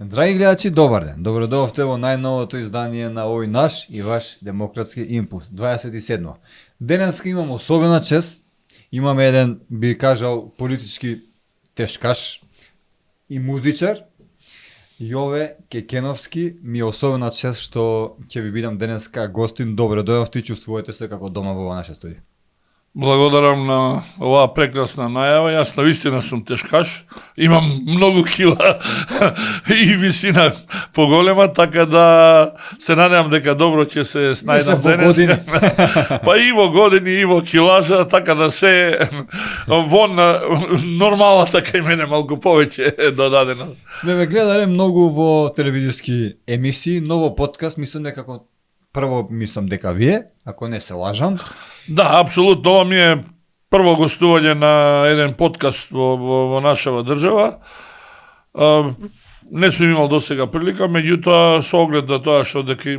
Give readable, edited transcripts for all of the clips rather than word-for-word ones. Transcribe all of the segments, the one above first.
Драги гледачи, добар ден. Добродојавте во најновото издание на овој наш и ваш демократски импулс, 27. Денеска имам особена чест. Имаме еден, би кажал, политички тешкаш и музичар. Јове Кекеновски, ми е особена чест што ќе ви бидам денеска гостин. Добродојавте и чувствувате се како дома во наше студио. Благодарам на оваа прекрасна најава. Јас навистина сум тешкаш, имам многу кила и висина поголема, така да се надевам дека добро ќе се снајдам денеска. Па и во години, и во килажа, така да се вон нормалата кај мене малку повеќе додадено. Сме ве гледале многу во телевизиски емисии, ново подкаст, мислам дека дека вие, ако не се лажам. Да, апсолутно, ова ми е прво гостување на еден подкаст во нашава држава. Не сум имал досега прилика, меѓутоа со оглед на тоа што дека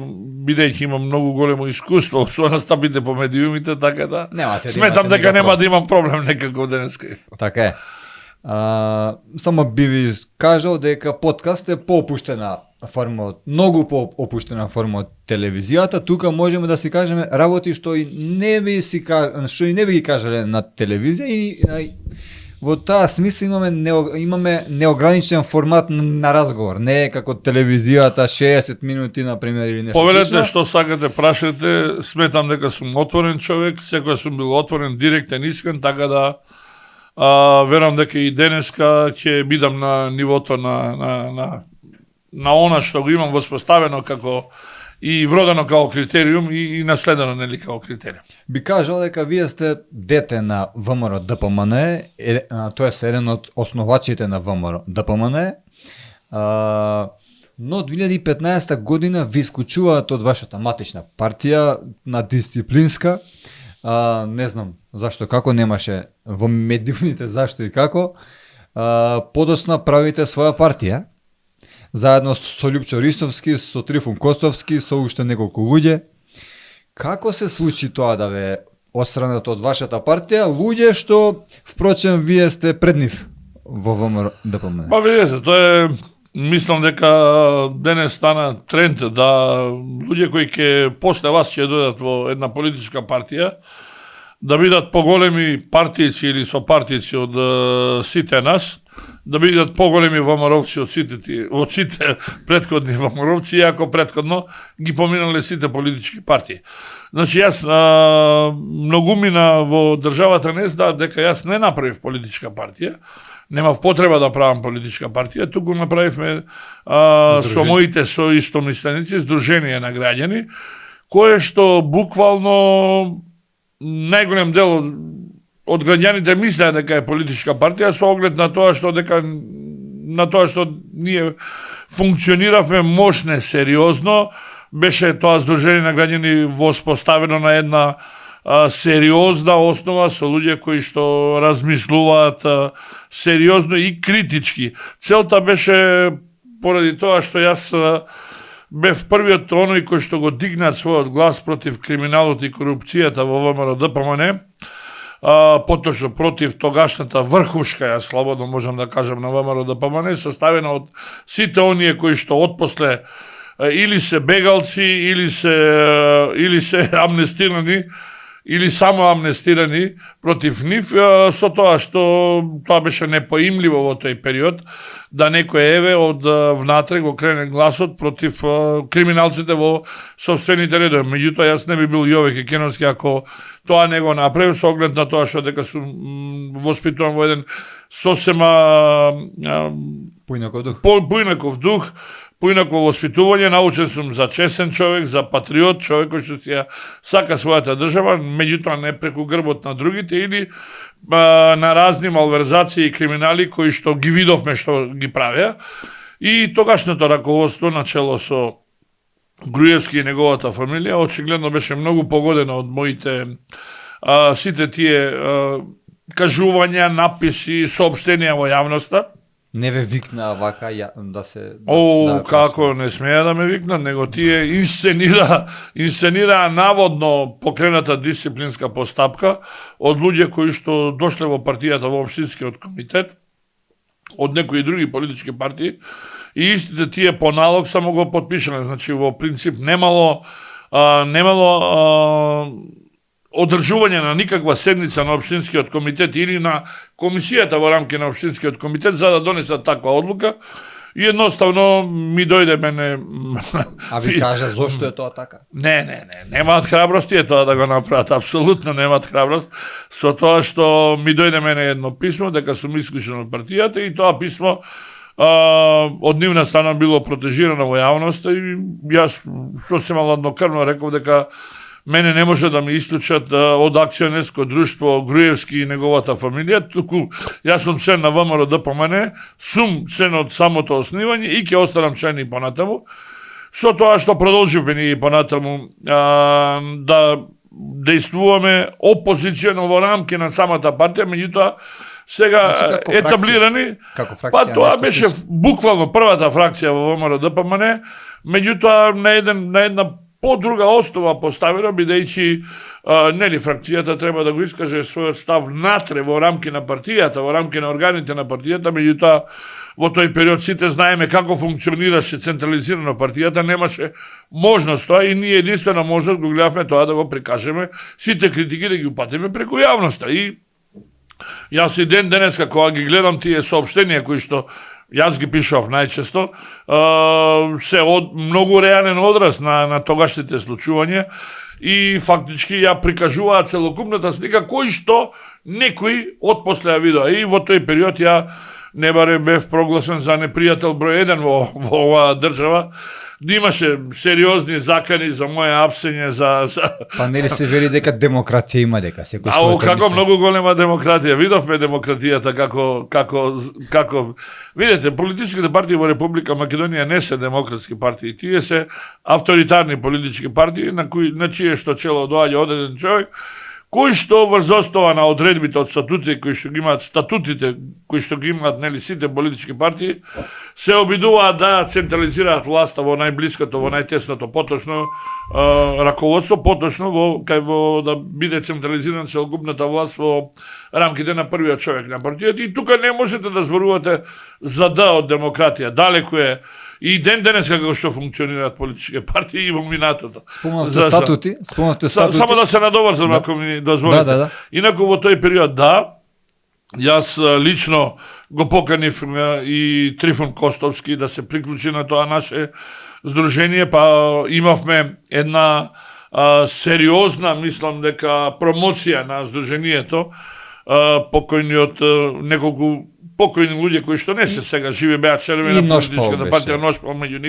бидејќи имам многу големо искуство со настапите по медиумите, така да сметам дека нема да имам проблем некако денеска. Така е. Само би ви кажал дека подкаст е поопуштена форма, многу поопуштена форма од телевизијата. Тука можеме да си кажеме работи што и не би ги кажале на телевизија и во таа смисла имаме неограничен формат на разговор, не е како телевизијата 60 минути на пример или нешто. Повелете што сакате, прашајте, сметам дека сум отворен човек, секој сум бил отворен, директен, искрен, така да верам дека и денеска ќе бидам на нивото на она што го имам воспоставено како и вродено како критериум и наследено нели како критериум. Би кажал дека вие сте дете на ВМРО ДПМН, тоест еден од основачите на ВМРО ДПМН. Но 2015 година ви исклучуваат од вашата матична партија на дисциплинска. Не знам зашто, како немаше во медиумите зашто и како. Подосна правите своја партија заедно со Љупчо Ристовски, со Трифун Костовски, со уште неколку луѓе. Како се случи тоа да ве отстранат од вашата партија, луѓе што впрочем вие сте пред нив во ВМРО ДПМН? Па видите, тоа е, мислам дека денес стана тренд да луѓе кои ќе после вас ќе дојдат во една политичка партија да бидат поголеми партијци или сопартијци од сите нас, да бидат поголеми ВМРО-вци од сите претходни ВМРО-вци, иако претходно ги поминале сите политички партии. Значи, јас многумина во државата не знаат дека јас не направив политичка партија, немав потреба да правам политичка партија, туку направивме со моите соистомисленици Сдружение на граѓани, кое што буквално најголем дел од граѓаните мислеа дека е политичка партија со оглед на тоа што ние функциониравме мощне, сериозно, беше тоа Сдружение на граѓани воспоставено на една сериозна основа со луѓе кои што размислуваат сериозно и критички. Целта беше поради тоа што јас бев првиот оној кој што го дигна својот глас против криминалот и корупцијата во ВМРО ДПМН, поточно против тогашната врхушка, јас слободно можам да кажам, на ВМРО ДПМН, составена од сите оние кои што отпосле или се бегалци, или се амнестирани, или само амнестирани против нив, со тоа што тоа беше непоимливо во тој период, да некој од внатре го крене гласот против криминалците во сопствените редови. Меѓутоа, јас не би бил Јове Кекеновски ако тоа не го направив, со оглед на тоа што дека сум воспитуван во еден сосема поинаков дух. Поинаков дух, поинако воспитување, научен сум за честен човек, за патриот, човек кој што си сака својата држава, меѓутоа не преку грбот на другите или на разни малверзации и криминали кои што ги видовме што ги правеа. И тогашното раководство начело со Груевски и неговата фамилија очигледно беше многу погодено од моите сите тие кажувања, написи, соопштенија во јавноста. Не ве викна вака да се... Како не смеја да ме викнат, него тие инсценираа наводно покрената дисциплинска постапка од луѓе кои што дошле во партијата во општинскиот комитет, од некои други политички партии, и истите тие по налог само го подпишале. Значи, во принцип, немало одржување на никаква седница на општинскиот комитет или на комисијата во рамки на општинскиот комитет за да донесат таква одлука. И едноставно ми дојде мене... А ви кажа зошто е тоа така? Немаат храброст тие тоа да го направат, апсолутно немаат храброст, со тоа што ми дојде мене едно писмо дека сум исклучен од партијата и тоа писмо од нивна страна било протежирано во јавноста и јас сосема ладнокрвно реков дека мене не може да ме исклучат од акционерско друштво Груевски и неговата фамилија, туку јас сум член на ВМРО ДПМН, сум член од самото основање и ќе останам член и понатаму. Со тоа што продолживме ние и понатаму да действуваме опозиционо во рамки на самата партија, меѓутоа сега етаблирани, па тоа беше буквално првата фракција во ВМРО ДПМН, меѓутоа на една по-друга основа поставено, бидејќи нели фракцијата треба да го искаже својот став натре во рамки на партијата, во рамки на органите на партијата, меѓутоа во тој период сите знаеме како функционираше централизирано партијата, немаше можност тоа и ние единствена можност го гледавме тоа да го прикажеме, сите критики да ги упатиме преку јавноста. И јас и ден денеска кога ги гледам тие соопштенија кои што јас ги пишав најчесто, се многу реален одраз на тогашните случувања и фактички ја прикажуваат целокупната слика кој што некој од после ја видоа. И во тој период ја не баре бев прогласен за непријател број 1 во оваа држава. Имаше сериозни закани за моје апсење за... Па нели се вели дека демократија има, дека секој својот како многу голема демократија. Видовме демократијата како видете, политичките партии во Република Македонија не се демократски партии. Тие се авторитарни политички партии на чие што чело доаѓа одреден човек кој што врз основа на одредбите од статутите кои што ги имаат нели сите политички партии се обидуваат да централизираат власта во најблиското, во најтесното поточно раководство, поточно во да биде централизирана целокупната власт во рамките на првиот човек на партијата. И тука не можете да зборувате за од демократија. Далеку е и ден денес како што функционираат политички партии и во минатото. Спомнавте статути? Само да се надоврзам, ако ми дозволите. Да. Инаку во тој период, јас лично го поканив и Трифон Костовски да се приклучи на тоа наше здружение, па имавме една сериозна, мислам дека промоција на здружението, покојниот неколку покојни луѓе кои што не се сега живи беа членови на политичката партија Ношпал меѓу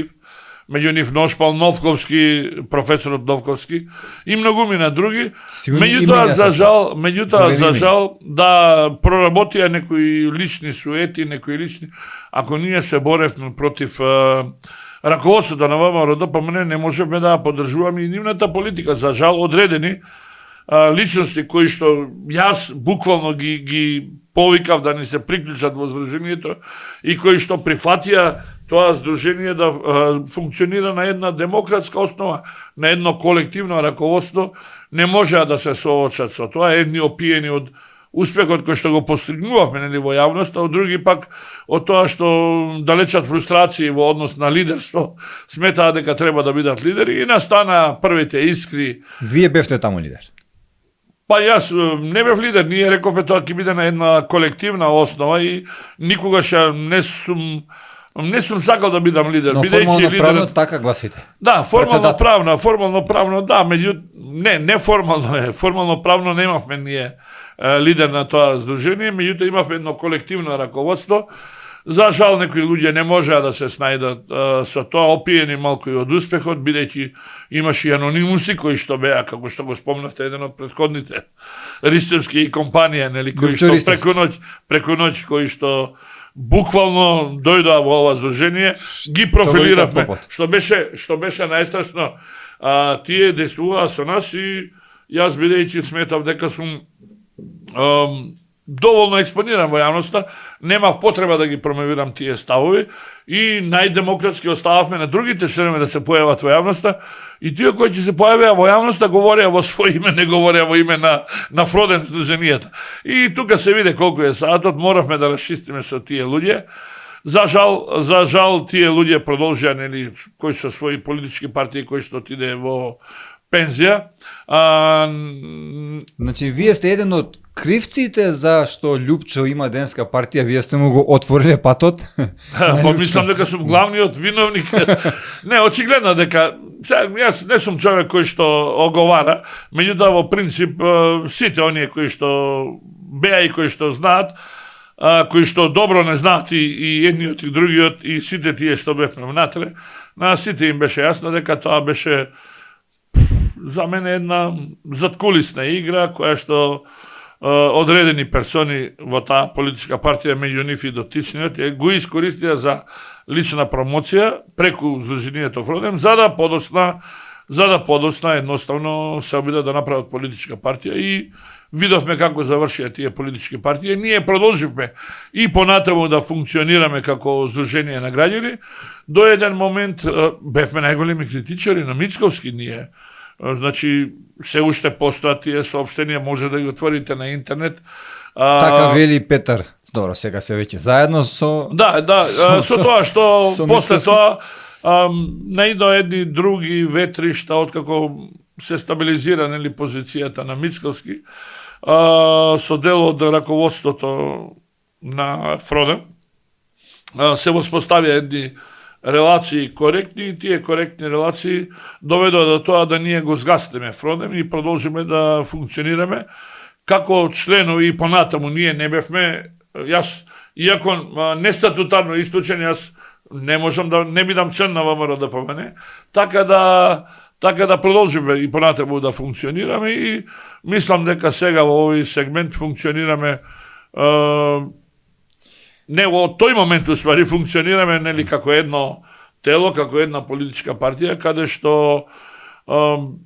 нив Ношпал Новковски, професорот Новковски и многумина други. Меѓутоа за жал да проработија некои лични суети, ако ние се боревме против раководството на ВМРО ДПМН, не можеме да поддржуваме и нивната политика. За жал одредени личности кои што јас буквално ги повикав да ни се приклучат во здружението и кои што прифатија тоа здружение да функционира на една демократска основа, на едно колективно раководство, не можеа да се соочат со тоа. Едни опиени од успехот кој што го постигнувавме нели во јавноста, од други пак од тоа што далечат фрустрации во однос на лидерство, сметаа дека треба да бидат лидери и настана првите искри. Вие бевте таму лидер? Па јас не бев лидер, ние рековме тоа ќе биде на една колективна основа и никогаш не сум сакал да бидам лидер. Но формално правно така гласите? Да, формално правно, да, не формално е. Формално правно немавме ние лидер на тоа здружение, меѓутоа имавме едно колективно раководство За жал, некои луѓе не можеа да се снајдат со тоа, опиени малку и од успехот, бидејќи имаше и анонимуси кои што беа, како што го спомнавте, еден од претходните ристовски компанија, нели, кои што преку ноќ кои што буквално дојдоа во ова здружение, ги профилиравме, што беше најстрашно. Тие действуваа со нас и јас бидејќи сметав дека сум доволно експониран во јавноста, немав потреба да ги промовирам тие ставови и најдемократски остававме на другите членови да се појават во јавноста и тие кои ќе се појавеа во јавноста говореа во своје име, не говореа во име на Фроден здруженијата. И тука се виде колку е саатот, моравме да расчистиме со тие луѓе. За жал тие луѓе продолжија, нели, кои со своји политички партии кои што отиде во пензија. Значи, вие сте еден од кривците за што Лјупчо има денска партија, вие сте му го отвориле патот? Па мислам дека сум главниот виновник. Не, очигледно дека јас не сум човек кој што оговара, меѓутоа во принцип сите оние кои што беа и кои што знаат, кои што добро не знаат и едниот и другиот и сите тие што бевме внатре, на сите им беше јасно дека тоа беше за мене една заткулисна игра која што одредени персони во таа политичка партија, меѓу нив и дотичниот, го искористија за лична промоција преку здруженијето Фроден, за да подосна едноставно се обидат да направат политичка партија и видовме како завршија тие политички партии. Ние продолживме и понатаму да функционираме како здружение на граѓани. До еден момент бевме најголеми критичари на Мицковски ние. Значи, се уште постојат тие соопштенија, може да ги отворите на интернет. Така вели Петар. Добро, сега се веќе заедно со... Да, со тоа што после тоа наидо едни други ветришта, откако се стабилизира, нели, позицијата на Мицковски, со дел од раководството на Фроден, се воспоставија едни релации коректни и тие коректни релации доведоа до тоа да ние го згаснеме Фроден и продолжиме да функционираме како членови и понатаму ние не бевме, јас иако нестатутарно исклучен, јас не можам да не бидам член на ВМРО ДПМН, така да продолжиме и понатаму да функционираме и мислам дека сега во овој сегмент функционираме не во тој момент уствари функционираме, нели, како едно тело, како една политичка партија, каде што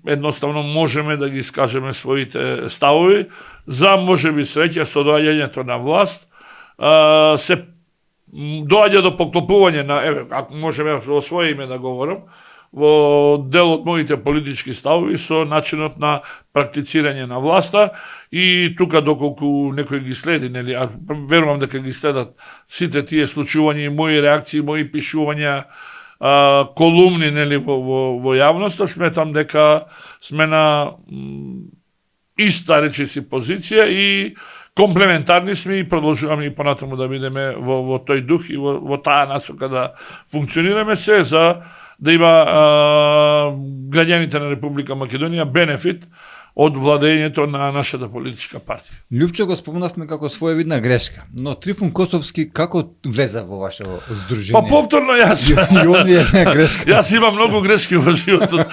едноставно можеме да ги искажеме своите ставови за можеби среќа со доаѓањето на власт, се доаѓа до поклопување на, ако можеме во своје име да говорам, во дел од моите политички ставови со начинот на практицирање на власта и тука доколку некој ги следи, нели, верувам дека ги следат сите тие случувања и мои реакции, мои пишувања, колумни, нели, во јавноста, сметам дека сме на иста, речиси, позиција и комплементарни сме и продолжуваме и понатаму да бидеме во тој дух и во таа насока да функционираме се за да има граѓаните на Република Македонија бенефит од владењето на нашата политичка партија. Лјупчо го спомнавме како своевидна грешка, но Трифун Косовски како влезе во вашето здружение? Па повторно јас. И он е една грешка. Јас имам многу грешки во животот.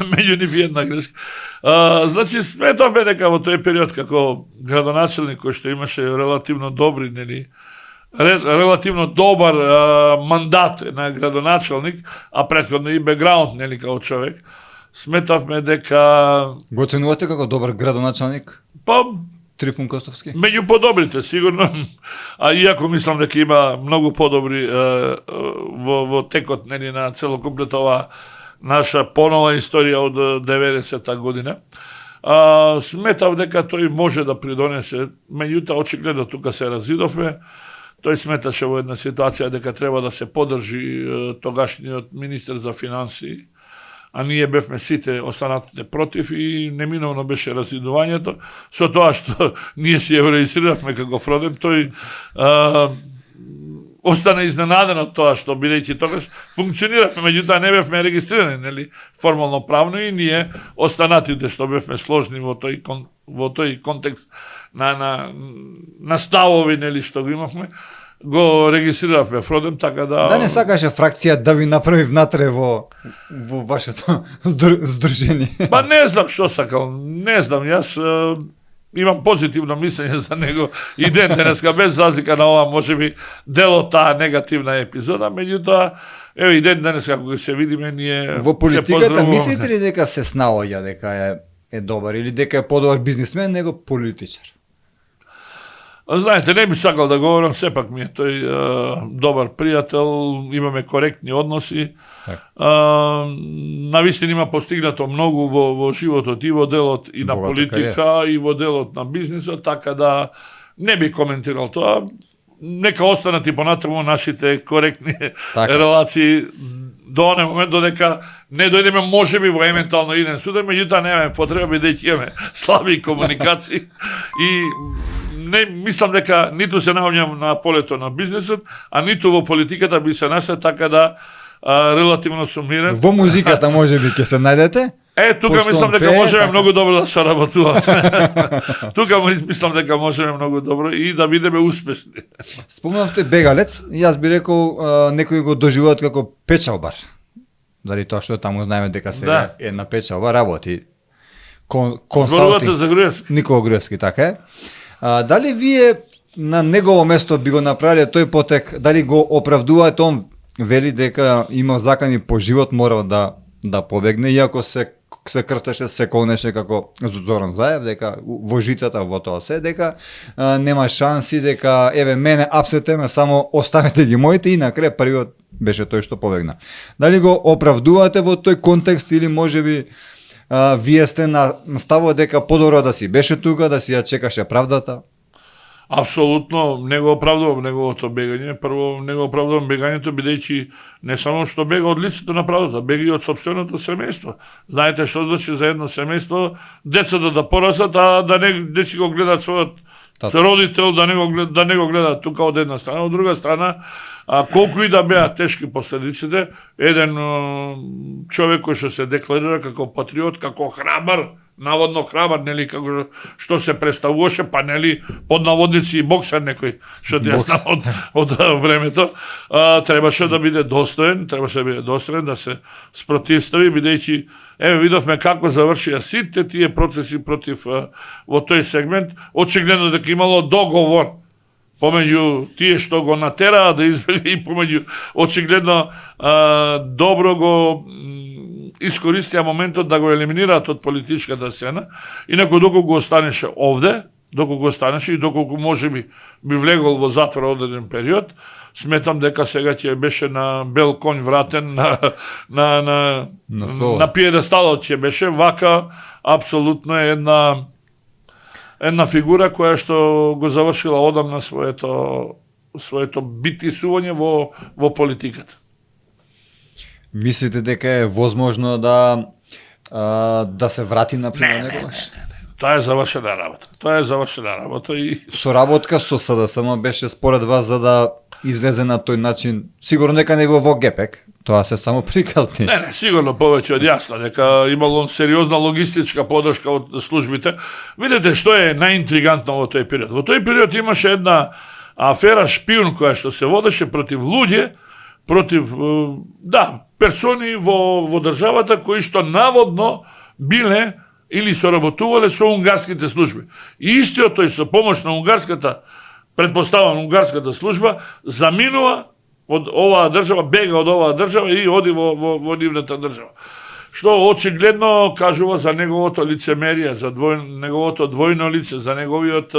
Меѓу нив една грешка. Значи сметавме дека во тој период како градоначелник кој што имаше релативно добри, нели, релативно добар мандат на градоначелник, а претходно и бекграунд, нели, како човек, сметавме дека... Го оценувате како добар градоначелник? Па, Трифун Костовски? Меѓу подобрите, сигурно. А иако мислам дека има многу подобри во текот, нели, на целокупната ова наша понова историја од 90-та година. Сметав дека тој може да придонесе, меѓутоа очигледно тука се разидовме. Тој сметаше во една ситуација дека треба да се поддржи тогашниот министер за финансии, а ние бевме сите останатите против и неминовно беше разидувањето. Со тоа што ние си ја регистриравме како Фроден, тој остана изненаден од тоа што бидејќи тогаш функциониравме, меѓутоа не бевме регистрирани, нели, формално правно и ние останатите што бевме сложни во тој контекст на ставови, нели, што го имавме, го регистрировавме Фродем, така да... Да не сакаше фракција да ви направи внатре во вашето здружение. Па не знам што сакал, не знам, јас имам позитивно мислење за него и ден денеска, без разлика на ова, можеби дел од таа негативна епизода, меѓутоа, и ден денеска, кога се видиме, ние Во политиката се мислите ли дека се снаоѓа, дека е добар или дека е подобар бизнисмен него политичар? Знаете, не би сакал да говорам, сепак ми е тој добар пријател, имаме коректни односи. Навистина има постигнато многу во животот и во делот и на политика и во делот на бизнисот, така да не би коментирал тоа. Нека останат и понатаму нашите коректни релации до онен момент додека не дојдеме можеби во евентуално иден суд, меѓутоа немаме потреба бидејќи имаме слаби комуникации и не мислам дека ниту се наоѓам на полето на бизнисот, а ниту во политиката би се нашла, така да релативно сум мирен. Во музиката можеби ќе се најдете? Тука мислам дека можеме многу добро да соработуваме. Тука мислам дека можеме многу добро и да бидеме успешни. Спомнавте бегалец, јас би рекол некои го доживуваат како печалбар. Заради тоа што таму знаеме дека сега е на печалба, работи консалтинг. За Груевски. Никола Груевски, така е. Дали вие на негово место би го направиле тој потек, дали го оправдуваат, он вели дека има закани по живот, мора да побегне, иако се крстеше, се колнеше како Зоран Заев, дека во жицата во тоа се, дека нема шанси, дека еве мене апсете ме, само оставете ги моите, и на крај првиот беше тој што побегна. Дали го оправдувате во тој контекст или можеби вие сте на ставот дека подобро да си беше тука, да си ја чекаше правдата? Апсолутно не го оправдувам неговото бегање. Прво, не го оправдувам бегањето, бидејќи не само што бега од лицето на правдата, бега и од собственото семејство. Знаете што значи за едно семејство децата да порасат, а да не си го гледат својот родител, да не го гледат тука од една страна, од друга страна, колку и да беа тешки последиците, еден човек кој што се декларира како патриот, како храбар, наводно храбар, нели, како што се представуваше, па нели, под наводници и боксер некој, што ја знам од времето, требаше да биде достоен, да се спротивстави, бидејќи, видовме како завршија сите тие процеси против во тој сегмент, очигледно дека имало договор помеѓу тие што го натераа да избега и помеѓу очигледно добро го искористија моментот да го елиминираат од политичката сцена, инаку доколку го останеше овде, доколку останеше и доколку можеби би влегол во затвор одреден период, сметам дека сега ќе беше на бел конј вратен на пиедесталот ќе беше, вака апсолутно е една фигура која што го завршила одамна своето битисување во политиката. Мислите дека е возможно да се врати например некогаш? Тоа е завршена работа. И соработка со СДСМ беше според вас за да излезе на тој начин, сигурно дека не во ГЕПЕК, тоа се само приказни. Не, сигурно повеќе од јасно, дека имало сериозна логистичка подршка од службите. Видете што е најинтригантно во тој период. Во тој период имаше една афера шпион која што се водеше против луѓе, против персони во државата кои што наводно биле или соработувале со унгарските служби. И истиот тој со помош на унгарската, предпоставам унгарската служба, заминува од оваа држава, бега од оваа држава и оди во нивната држава. Што очигледно кажува за неговото лицемерие, за неговото двојно лице, за неговиот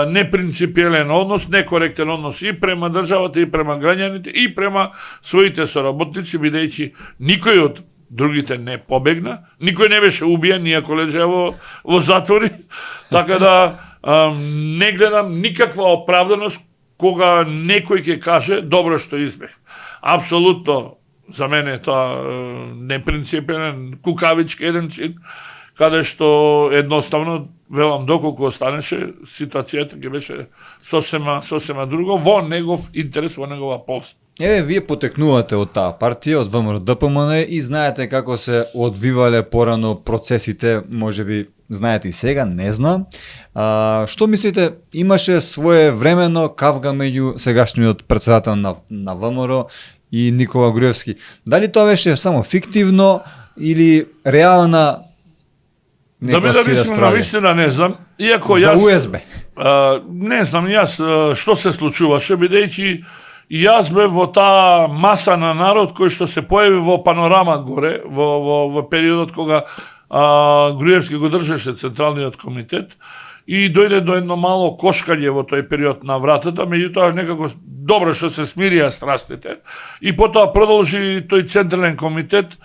непринципиелен однос, некоректен однос и према државата, и према граѓаните, и према своите соработници, бидејќи никој од другите не побегна, никој не беше убиен, иако лежа во затвори, така да не гледам никаква оправданост кога некој ќе каже добро што избег. Апсолутно за мене тоа непринципиелен, кукавички еден чин, каде што едноставно велам доколку останеше, ситуацијата ќе беше сосема друго, во негов интерес, во негова полза. Вие потекнувате од таа партија, од ВМРО-ДПМН и знаете како се одвивале порано процесите, можеби знаете и сега, не знам. Што мислите, имаше своевремено кавга меѓу сегашниот председател на ВМРО и Никола Груевски? Дали тоа беше само фиктивно или реална Да би на вистина не знам, иако за јас УСБ. Не знам јас што се случуваше, бидејќи јас бев во таа маса на народ кој што се појави во панорама горе, во периодот кога Груевски го држеше Централниот комитет и дојде до едно мало кошкање во тој период на вратата, меѓутоа некако добро што се смирија страстите и потоа продолжи тој Централен комитет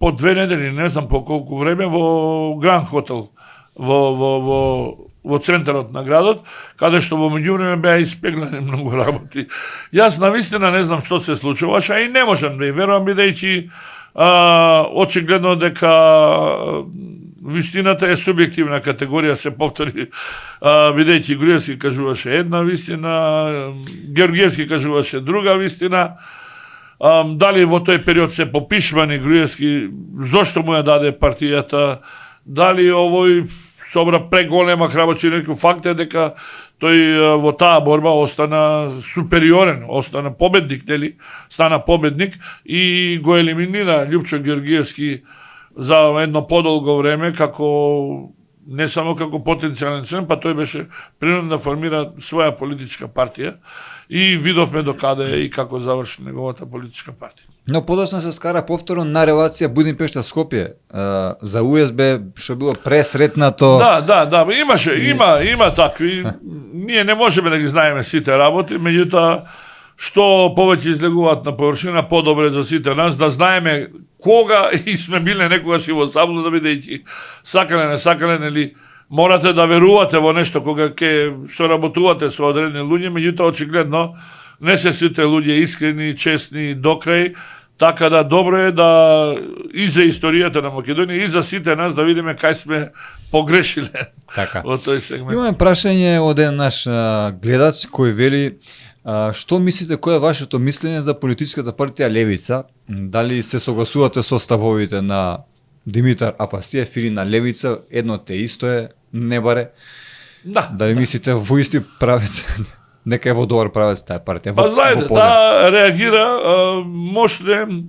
по 2 недели, не знам по колку време, во Гранд Хотел, во центарот на градот, каде што во меѓувреме беа испеглани многу работи. Јас навистина не знам што се случуваше, а и не можам да ја верувам, бидејќи очигледно дека вистината е субјективна категорија, се повтори, бидејќи Груевски кажуваше една вистина, Георгиевски кажуваше друга вистина. Дали во тој период се попишмани Груевски, зошто му ја даде партијата, дали овој собра преголема храброчина, факт е дека тој во таа борба остана супериорен, остана победник, нели? Стана победник и го елиминира Љупчо Георгиевски за едно подолго време како не само како потенцијален член, па тој беше принуден да формира своја политичка партија и видовме до каде и како заврши неговата политичка партија. Но подоцна се скара повторно на релација Будимпешта-Скопје за УСБ, што било пресретнато. Да, има такви. Ние не можеме да ги знаеме сите работи, меѓутоа што повеќе излегуваат на површина, подобре за сите нас да знаеме кога и сме биле некогаш и во заблуда, бидејќи сакале, нели, морате да верувате во нешто кога ќе соработувате со одредени луѓе, меѓутоа очигледно не се сите луѓе искрени, честни до крај, така да добро е да и за историјата на Македонија и за сите нас да видиме кај сме погрешиле во тој сегмент. Имаме прашање од еден наш гледач кој вели што мислите, кој е вашето мислење за политичката партија Левица? Дали се согласувате со ставовите на Димитар Апастиев или на Левица? Едно те исто е, не баре? Дали мислите во исти правец? Нека е во добар правец таа партија. Па знаете, таа реагира мощно,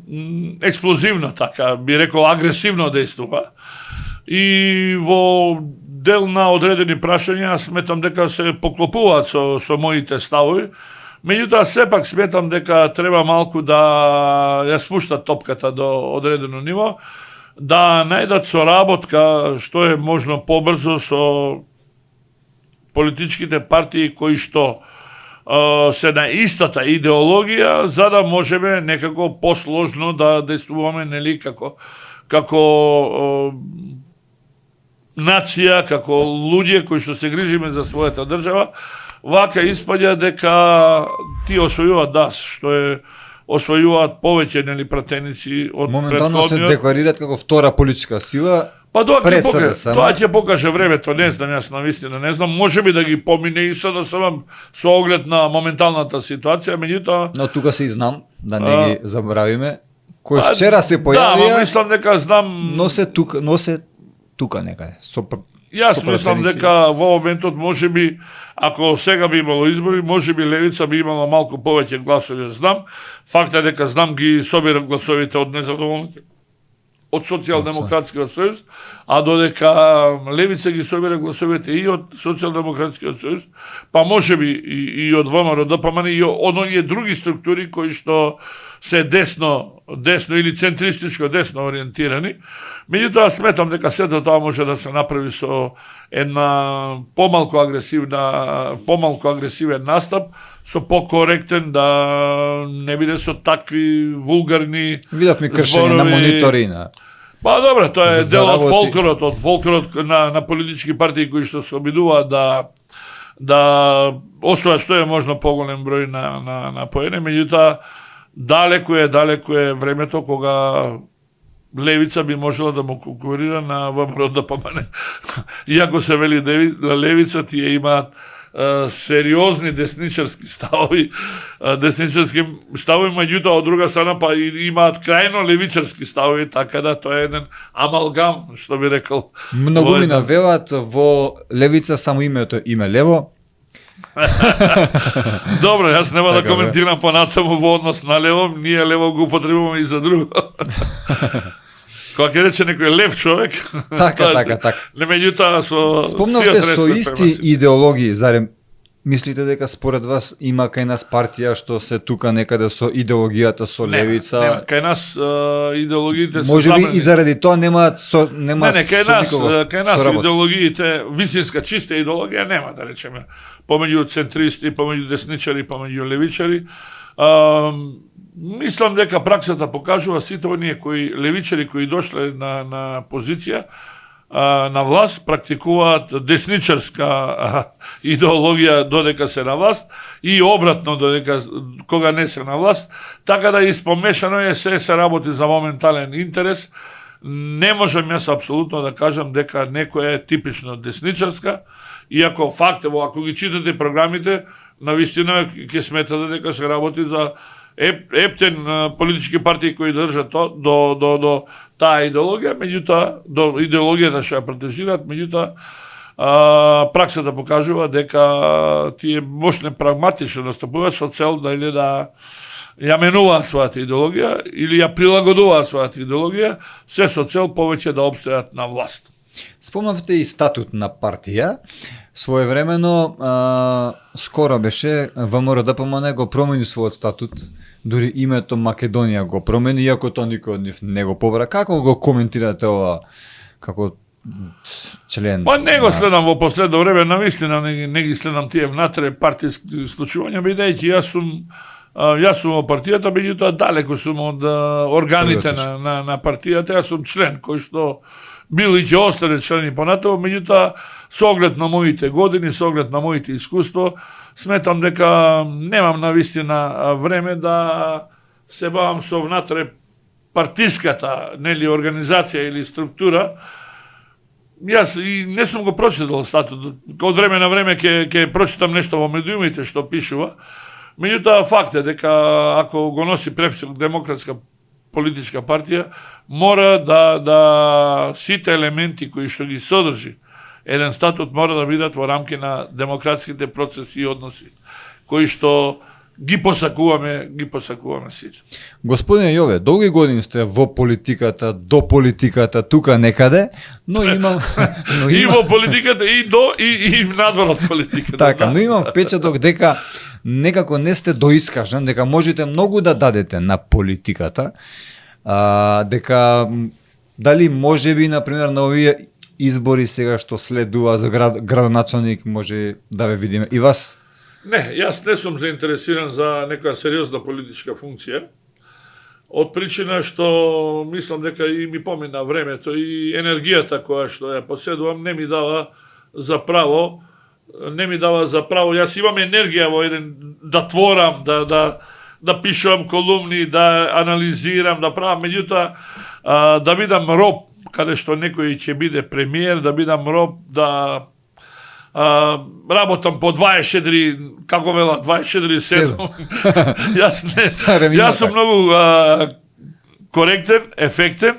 експлозивно, така, би рекол агресивно действува. И во дел на одредени прашања сметам дека се поклопуваат со моите ставови. Меѓутоа сепак сметам дека треба малку да ја спуштат топката до одредено ниво, да најдат соработка што е можно побрзо со политичките партии кои што се на истата идеологија, за да можеме некако посложно да действуваме, нели, како нација, како луѓе кои што се грижиме за својата држава. Вака испаѓа дека ти освојуваат што е освојуваат повеќе, нели, пратеници од моментално се декларираат како втора политичка сила. Па тоа ќе покаже времето, не знам, јас навистина не знам, можеби да ги помине и да сам со оглед на моменталната ситуација, меѓутоа. Но тука се и знам, да не ги забравиме, кој вчера се појавија. Да, мислам дека знам. Носе тука некаде. Јас мислам дека во моментот можеби, ако сега би имало избори, можеби Левица би имала малку повеќе гласови, знам. Факт е дека знам ги собира гласовите од незадоволните од Социјалдемократскиот сојуз, а додека Левица ги собира гласовите и од Социјалдемократскиот сојуз, па можеби и од ВМРО-ДПМН и од оние други структури кои што се десно или центристичко десно ориентирани. Меѓутоа сметам дека сето тоа може да се направи со една помалку агресивен настап, со покоректен, да не биде со такви вулгарни видовме кршење на монитори на. Па добро, тоа е дел од фолклорот на политички партии кои што се обидуваат да освојат што е можно поголем број на поене, меѓутоа далеку е времето кога левица би можела да му конкурира на ВМРО ДПМН. Иако се вели левица, тие имаат сериозни десничарски ставови, меѓутоа од друга страна па имаат крајно левичарски ставови, така да тоа е еден амалгам, што би рекол. Многу ми навелат во левица само името име лево. Добро, јас нема да Така коментирам понатаму во однос на лево, ние лево го употребуваме и за друго. Кога ќе рече некој лев човек, Така. Не меѓутоа со Спомнавте сиот со респект исти према сите. идеологии, зарем мислите дека според вас има кај нас партија што се тука некаде со идеологијата со левица? Нема. Кај нас идеологиите се Можеби забрани. и заради тоа нема со Не, со кај нас, никого кај нас соработа. идеологиите, вистинска чиста идеологија нема, да речеме, помеѓу центристи, помеѓу десничари, помеѓу левичари. Мислам дека праксата покажува сите оние кои левичари кои дошле на позиција на власт практикуваат десничарска идеологија додека се на власт и обратно додека кога не се на власт, така да испомешано е се работи за моментален интерес. Не можам јас апсолутно да кажам дека некоја е типично десничарска, иако факт ево ако ги читате програмите, навистина ќе сметате дека се работи за ептен политички партии кои држат до таа идеологија, меѓутоа до идеологијата што ја протежираат, меѓутоа праксата покажува дека тие мощне прагматично настапуваат со цел да ја менуваат својата идеологија или ја прилагодуваат својата идеологија, се со цел повеќе да обстојат на власт. Спомнавте и статут на партија. Своевремено, скоро беше, ВМРО ДПМН го промени својот статут, дури името Македонија го промени, иако тоа никој од нив не го побра. Како го коментирате ова, како член? Па не го следам во последно време, навистина не ги следам тие внатре партиски случувања, бидејќи јас сум во партијата, меѓутоа далеко сум од органите на партијата, јас сум член кој што бил и ќе остане член и понатаму, меѓутоа со оглед на моите години, со оглед на моите искуство, сметам дека немам навистина време да се бавам со внатре партиската, нели, организација или структура. Јас и не сум го прочитал статут. Од време на време ќе прочитам нешто во медиумите што пишува. Меѓутоа факт е дека ако го носи префикс демократска политичка партија, мора да сите елементи кои што ги содржи еден статут мора да бидат во рамки на демократските процеси и односи, кои што ги посакуваме сите. Господине Јове, долги години сте во политиката, до политиката, тука некаде, но имам... И во политиката, и до, и надвор од политиката. Така, да. но имам впечаток дека некако не сте доискажан, дека можете многу да дадете на политиката, дека дали можеби, например, на овие избори сега што следува за градоначалник, може да ве видиме и вас? Не, јас не сум заинтересиран за некоја сериозна политичка функција, од причина што мислам дека и ми помина времето и енергијата која што ја поседувам не ми дава за право, јас имам енергија во еден да творам, да пишувам колумни, да анализирам, да правам, меѓутоа да бидам роб каде што некој ќе биде премиер, да бидам роб, да работам по 24, како вела, 24/7. Јас сум многу коректен, ефектен.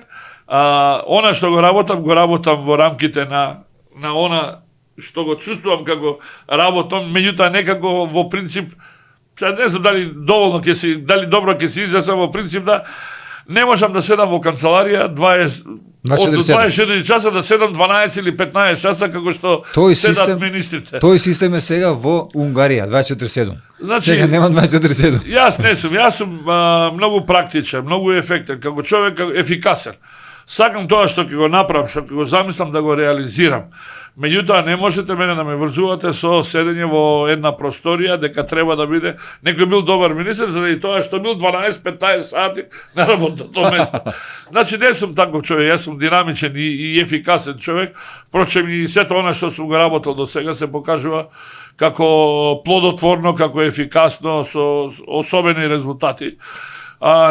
Она што го работам во рамките на она што го чувствувам како работам, меѓутоа некако во принцип, не знам дали доволно дали добро ќе се изјаснам, во принцип да не можам да седам во канцеларија 24 часа да седам 12 или 15 часа како што седат министрите. Тој систем е сега во Унгарија 24/7. Значи, сега нема 24/7. Јас сум многу практичен, многу ефектен, како човек ефикасен. Сакам тоа што ќе го направам, што ќе го замислам да го реализирам. Меѓутоа не можете мене да ме врзувате со седење во една просторија дека треба да биде некој бил добар министер заради тоа што бил 12-15 сати на работното место. Значи не сум таков човек, јас сум динамичен и ефикасен човек. Впрочем и сето она што сум го работел до сега се покажува како плодотворно, како ефикасно со особени резултати.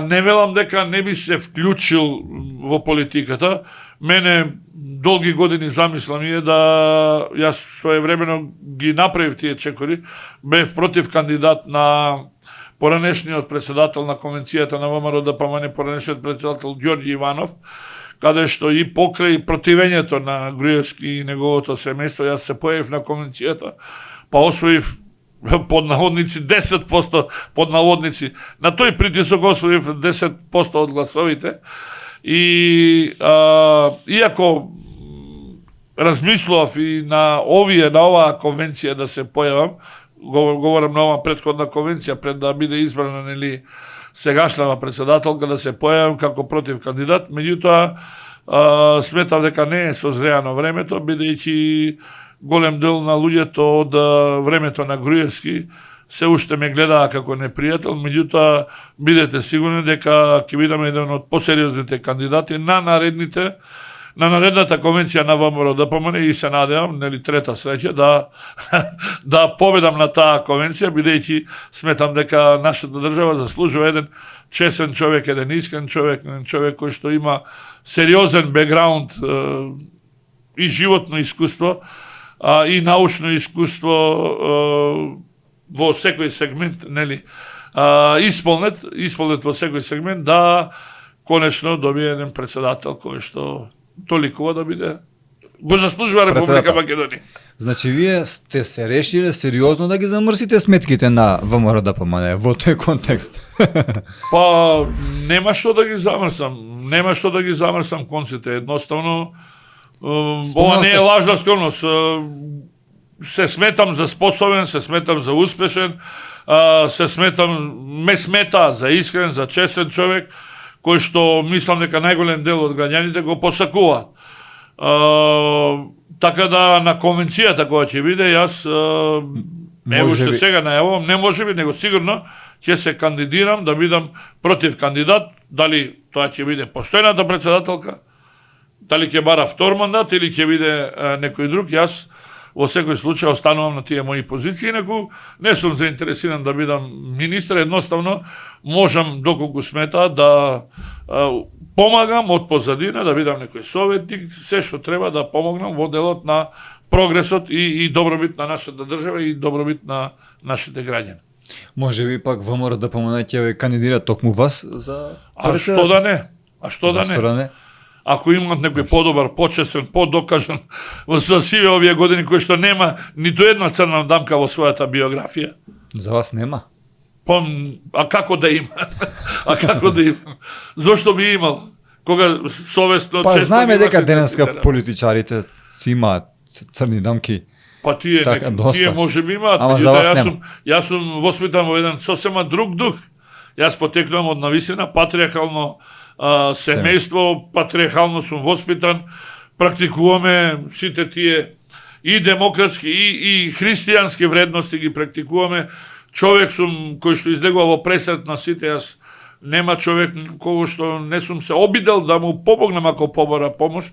Не велам дека не би се вклучил во политиката. Мене долги години замисла ми е да јас своевремено ги направив тие чекори, бев против кандидат на поранешниот председател на конвенцијата на ВМРО ДПМН, поранешниот председател Ѓорѓи Иванов, каде што и покрај противењето на Груевски и неговото семејство, јас се појавив на конвенцијата, па освоив под наводници 10%, под наводници, на тој притисок освоив 10% од гласовите. И иако размислував и на оваа конвенција да се појавам, говорам на оваа претходна конвенција пред да биде избрана нели сегашната председателка, да се појавам како против кандидат, меѓутоа сметав дека не е созреано времето, бидејќи голем дел на луѓето од времето на Груевски се уште ме гледаа како непријател, меѓутоа бидете сигурни дека ќе бидам еден од посериозните кандидати на наредната конвенција на ВМРО ДПМН и се надевам, нели трета среќа да победам на таа конвенција, бидејќи сметам дека нашата држава заслужува еден честен човек, еден искрен човек, еден човек кој што има сериозен бекграунд и животно искуство и научно искуство во секој сегмент, нели, исполнет во секој сегмент, да конечно добие еден председател кој што толикува да биде го заслужува Република Македонија. Значи вие сте се решиле сериозно да ги замрсите сметките на ВМРО ДПМН во тој контекст. Па нема што да ги замрсам конците, едноставно ова не е лажна скромност. Се сметам за способен, се сметам за успешен, ме смета за искрен, за честен човек, кој што мислам дека најголем дел од граѓаните го посакуваат. Така да на конвенцијата која ќе биде, јас уште сега најавувам, не може би, него сигурно ќе се кандидирам да бидам против кандидат, дали тоа ќе биде постојната председателка, дали ќе бара втор мандат или ќе биде некој друг. Јас во секој случај останувам на тие мои позиции, неку не сум заинтересиран да бидам министр, едноставно можам доколку смета да помагам од позадина, да бидам некој советник, се што треба да помогнам во делот на прогресот и добробит на нашата држава и добробит на нашите граѓани. Може би пак ВМРО ДПМН ќе ве кандидира токму вас за председател? Што да не? Ако имат некој подобар, почесен, подокажан за сиве овие години, кој што нема ниту една црна дамка во својата биографија. За вас нема? А како да има? Зошто би имал? Кога совесно често... знаеме дека денеска политичарите си имаат црни дамки. Па тие може би имаат, јас сум воспитан во еден сосема друг дух. Јас потекнувам од навистина патриархално семејство, патриархално сум воспитан, практикуваме сите тие и демократски и христијански вредности ги практикуваме. Човек сум кој што излегува во пресрет на сите, јас нема човек кој што не сум се обидел да му помогнам ако побара помош.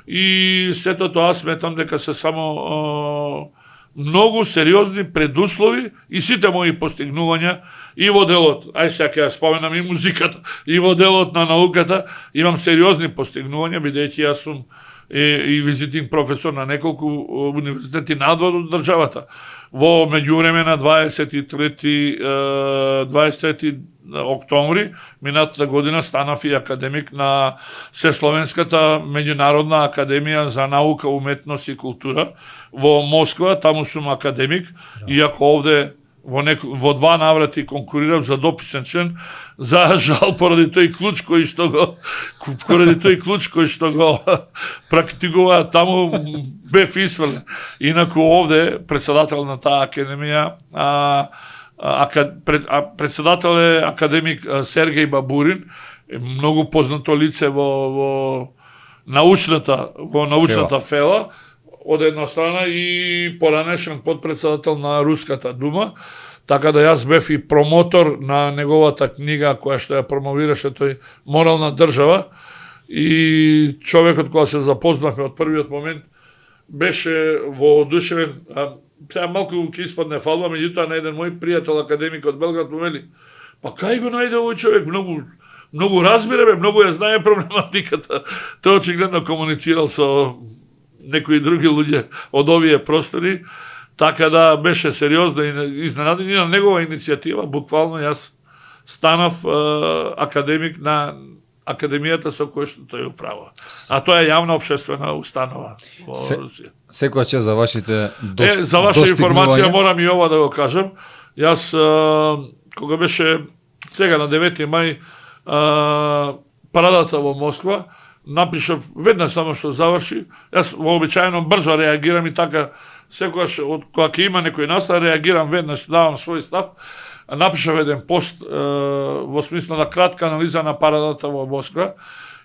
И сето тоа сметам дека се само многу сериозни предуслови и сите мои постигнувања и во делот, сега ќе ја споменам и музиката, и во делот на науката, имам сериозни постигнувања, бидејќи јас сум и визитинг професор на неколку универзитети надвор од државата. Во меѓувреме на 23 октомври минатата година станав и академик на Сесловенската меѓународна академија за наука, уметност и култура во Москва. Таму сум академик, иако овде во два наврати конкурирав за дописен член, за жал поради тој клуч кој што го практикува таму бев исфрлен. Инаку овде председател на таа академија, председател е академик Сергеј Бабурин, многу познато лице во научната фела, од една страна и поранешен подпредседател на Руската дума, така да јас бев и промотор на неговата книга која што ја промовираше тој Морална држава, и човекот кога се запознавме од првиот момент беше воодушевен. Сега малку ќе испадне фалба, меѓутоа на еден мој пријател академик од Белград му вели: Па кај го најде овој човек? Многу разбира, многу ја знае проблематиката. Тој очигледно комуницирал со некои други луѓе од овие простори, така да беше сериозно и изненаден и на негова иницијатива. Буквално јас станав академик на академијата со која што тој управува. А тоа е јавна општествена установа во Русија. Секоја чест за вашите За ваша информација морам и ова да го кажам. Јас кога беше сега на 9 мај парадата во Москва, напишав веднаш само што заврши. Јас вообичаено брзо реагирам и така секогаш кога ќе има некој настан реагирам веднаш, давам свој став. Напишав еден пост во смисла на кратка анализа на парадата во Москва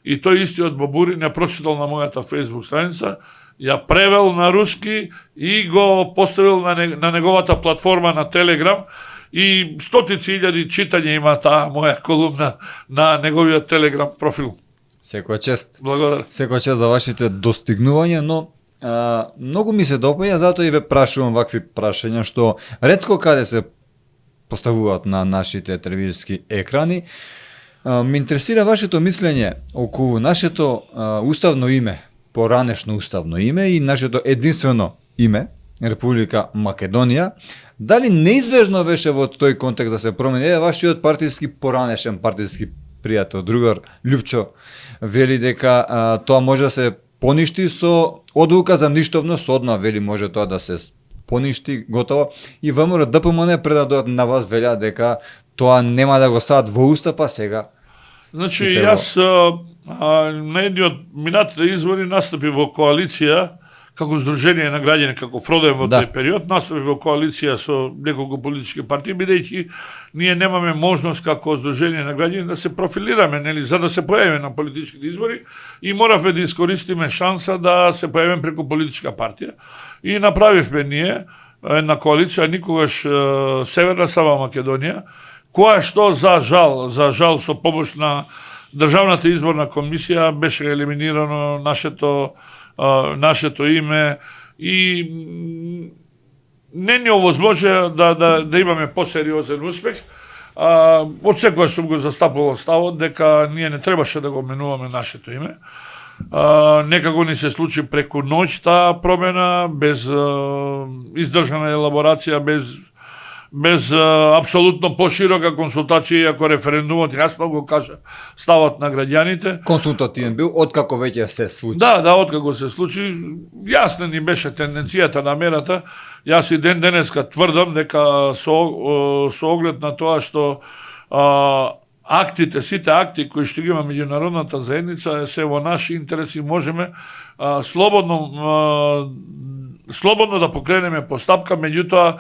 и тој истиот Бобурин ја прочитал на мојата Facebook страница, ја превел на руски и го поставил на неговата платформа на Телеграм и стотици илјади читања има таа моја колумна на неговиот Телеграм профил. Секоја чест. Благодарам. Секоја чест за вашите достигнувања, но многу ми се допаѓа, затоа и ве прашувам вакви прашања што ретко каде се поставуваат на нашите телевизиски екрани. Ме интересира вашето мислење околу нашето уставно име, поранешно уставно име и нашето единствено име, Република Македонија. Дали неизбежно беше во тој контекст да се промени? Вашиот партиски поранешен партиски пријател, другар Лјупчо, вели дека тоа може да се поништи со одлука за ништовност, одма вели може тоа да се поништи, готово. И ВМРО ДПМН пред да дојдат на вас велја дека тоа нема да го стават во уста, па сега. Значи, јас на едниот минатите избори настапи во коалиција како Сдружение на граѓани, како Фроден во тој период, настапи во коалиција со неколку политички партии, бидејќи ние немаме можност како Сдружение на граѓани да се профилираме, нели, за да се појавиме на политичките избори и моравме да искористиме шанса да се појавиме преку политичка партија. И направивме ние една коалиција, никогаш Северна Сава Македонија, која што за жал со помош на Државната изборна комисија беше елиминирано нашето име и не ни овозможи да имаме посериозен успех. Од секоја сум го застапувал ставот дека ние не требаше да го менуваме нашето име. Некако ни се случи преку ноќ таа промена, без издржана елаборација, без апсолутно поширока консултација, иако референдумот јасно го кажа ставот на граѓаните. Консултативен бил откако веќе се случи. Да, откако се случи, јасна ни беше тенденцијата на мерата. Јас и денеска тврдам дека со оглед на тоа што сите акти кои што ги има меѓународната заедница се во наши интереси, можеме слободно да покренеме постапка, меѓутоа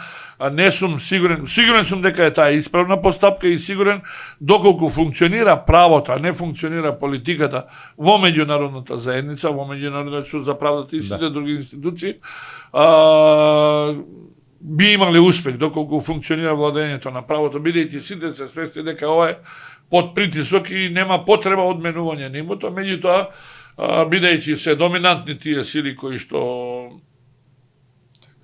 не сум сигурен сум дека е таа исправна постапка и сигурен доколку функционира правото, а не функционира политиката во меѓународната заедница, во Меѓународниот суд за правдата и сите други институции, би имале успех доколку функционира владењето на правото, бидејќи сите се свесни дека ова е под притисок и нема потреба од менување на името, меѓутоа бидејќи се доминантни тие сили кои што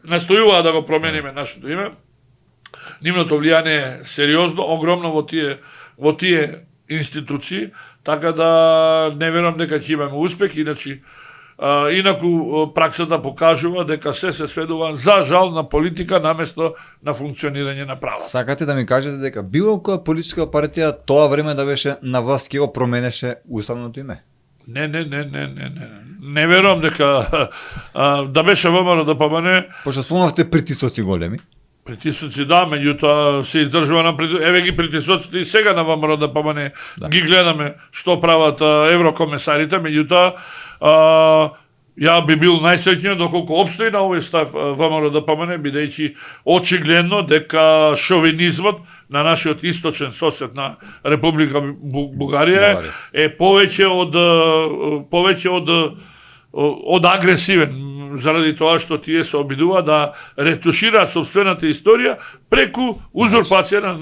настојуваа да го промениме нашето име, нивното влијание е сериозно, огромно во тие институции, така да не верувам дека ќе имаме успех, инаку праксата покажува дека се сведува за жал на политика наместо на функционирање на права. Сакате да ми кажете дека било која политичка партија тоа време да беше на власт ќе го променеше уставното име? Не. Не верувам дека да беше ВМРО ДПМН. Пошто спомнавте притисоци големи. Притисоци, да, меѓутоа се издржува на еве ги притисоците и сега на ВМРО ДПМН. Ги гледаме што прават еврокомесарите, меѓутоа ја би бил најсреќен доколку опстои на овој став ВМРО ДПМН, бидејќи очигледно дека шовинизмот на нашиот источен сосед на Република Бугарија е повеќе од агресивен. заради тоа што тие се обидуваат да ретушираат собствената историја преку узурпација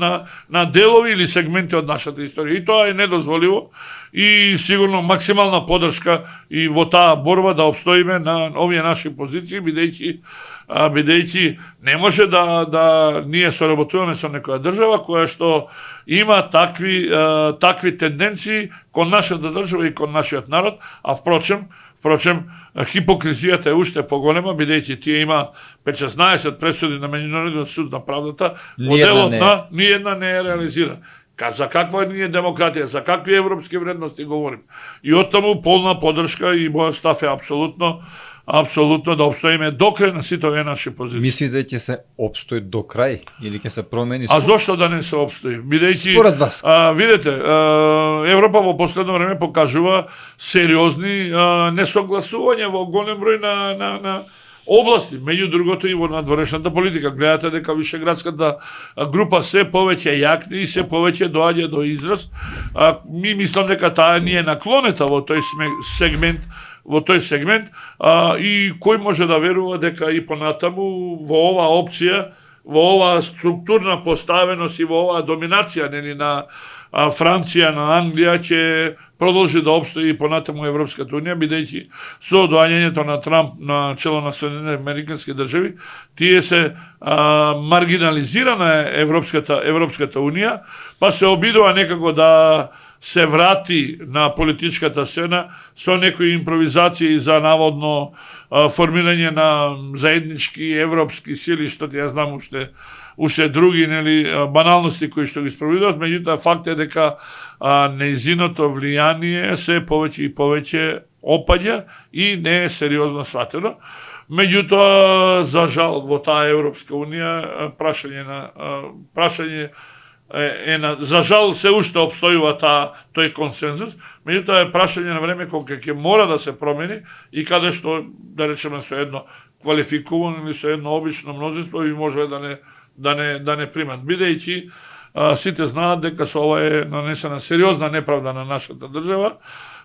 на делови или сегменти од нашата историја. И тоа е недозволиво и сигурно максимална поддршка и во таа борба да обстоиме на овие наши позиции, бидејќи не може да ние соработуваме со некоја држава која што има такви тенденции кон нашата држава и кон нашиот народ, а впрочем хипокризијата е уште поголема, бидејќи тие има 5-16 пресуди на Меѓународниот суд на правдата, моделот на ниедна не е реализиран. За каква ние демократија, за какви европски вредности говорим. И оттаму полна поддршка и мојот став е апсолутно да обстоиме до крај на сите овие наши позиции. Мислите ќе се обстои до крај или ќе се промени? А зошто да не се обстои? Бидејќи според вас. Видете, Европа во последно време покажува сериозни несогласувања во голем број на области, меѓу другото и во надворешната политика. Гледате дека Вишеградската група се повеќе јакни и се повеќе доаѓа до израз. Ми мислам дека таа ни е наклонета во тој сегмент, и кој може да верува дека и понатаму во оваа опција, во оваа структурна поставеност и во оваа доминација на Франција, на Англија ќе продолжи да обстои и понатаму Европската унија, бидејќи со доаѓањето на Трамп на чело на Соединените американски држави, тие се маргинализира на Европската унија, па се обидува некако да се врати на политичката сцена со некои импровизации за наводно формирање на заеднички европски сили, што ја знам уште други баналности кои што ги спроведуваат, меѓутоа факт е дека нејзиното влијание се повеќе и повеќе опаѓа и не е сериозно сватено. Меѓутоа, за жал, во таа Европска унија прашање за жал се уште обстојува тој консензус, меѓутоа е прашање на време кога ќе мора да се промени и каде што, да речеме, со едно квалификувано или со едно обично множество би можеле да не примат. Бидејќи сите знаат дека со ова е нанесена сериозна неправда на нашата држава.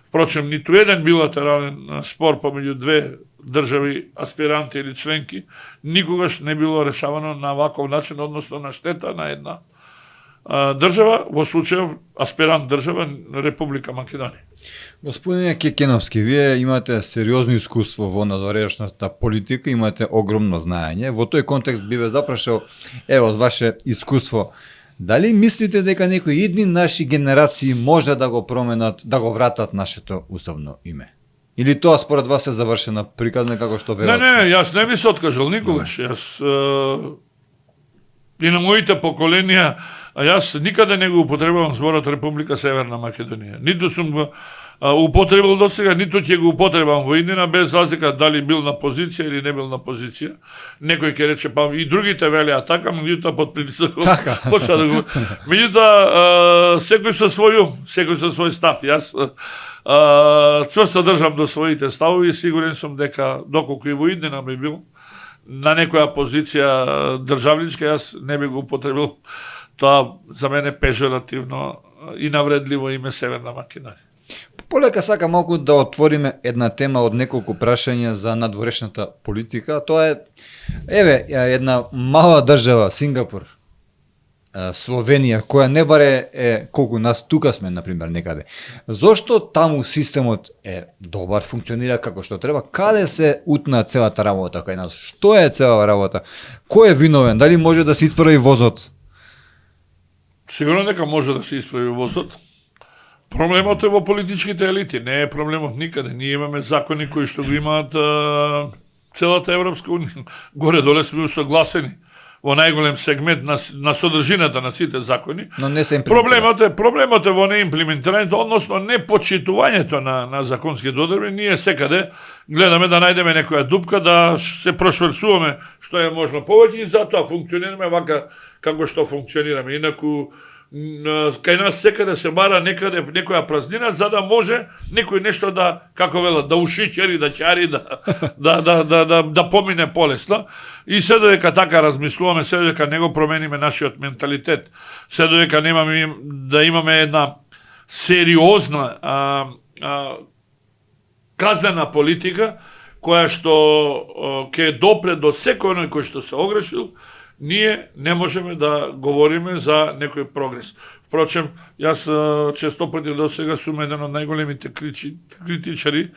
Впрочем, ниту еден билатерален спор помеѓу две држави, аспиранти или членки, никогаш не било решавано на ваков начин, односно на штета на една држава, во случајов аспирант држава Република Македонија. Господине Кекеновски, вие имате сериозно искуство во надворешната политика, имате огромно знаење. Во тој контекст би ве запрашал, од ваше искуство, дали мислите дека некои идни наши генерации може да го променат, да го вратат нашето уставно име? Или тоа според вас е завршена приказна како што верувате? Не, јас не би се откажал никогаш. Јас и на моите поколенија, јас никаде не го употребувам зборот Република Северна Македонија. Ниту сум го употребил до сега, ниту ќе го употребам во иднина, без разлика дали бил на позиција или не бил на позиција. Некој ќе рече, па и другите велеа така, меѓутоа под притисок почна да го... Меѓутоа, секој со свој ум, секој со свој став. Јас цврсто држам до своите ставови и сигурен сум дека, доколку и во иднина би бил на некоја позиција државничка, јас не би го употребил тоа за мене пежоративно и навредливо име Северна Македонија. Полека сака малку да отвориме една тема од неколку прашања за надворешната политика. Тоа е, една мала држава, Сингапур, Словенија, која не баре е колку нас тука сме, например, некаде. Зошто таму системот е добар, функционира како што треба? Каде се утна целата работа кај нас? Што е цела работа? Кој е виновен? Дали може да се исправи возот? Сигурно дека може да се исправи возот. Проблемот е во политичките елити, не е проблемот никаде. Ние имаме закони кои што го имаат целата Европска унија. Горе-доле сме усогласени во најголем сегмент на содржината на сите закони. Но не се имплементира. Проблемот е во неимплементирањето, односно непочитувањето на законски одредби. Ние секаде гледаме да најдеме некоја дупка, да се прошверцуваме што е можно повеќе и затоа функционираме вака како што функционираме. Инаку кај нас секаде се бара некоја празнина за да може некој нешто да, како велат, да ушичери, да ќари, да помине полесно. И се додека така размислуваме, се додека не го промениме нашиот менталитет, се додека да имаме една сериозна казнена политика која што ќе допре до секој оној кој што се огрешил, ние не можеме да говориме за некој прогрес. Впрочем, јас често пати до сега сум еден од најголемите критичари,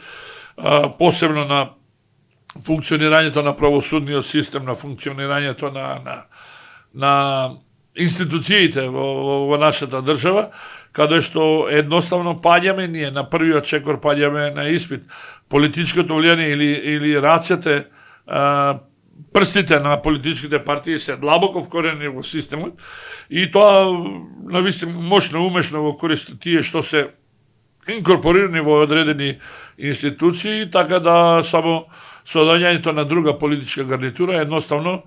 посебно на функционирањето на правосудниот систем, на функционирањето на институциите во нашата држава, каде што едноставно паѓаме ние на првиот чекор, паѓаме на испит. Политичкото влијание или рацете, прстите на политичките партии се длабоко вкорени во системот и тоа навистина мощно, умешно го користат тие што се инкорпорирани во одредени институции, така да само со доаѓањето на друга политичка гарнитура едноставно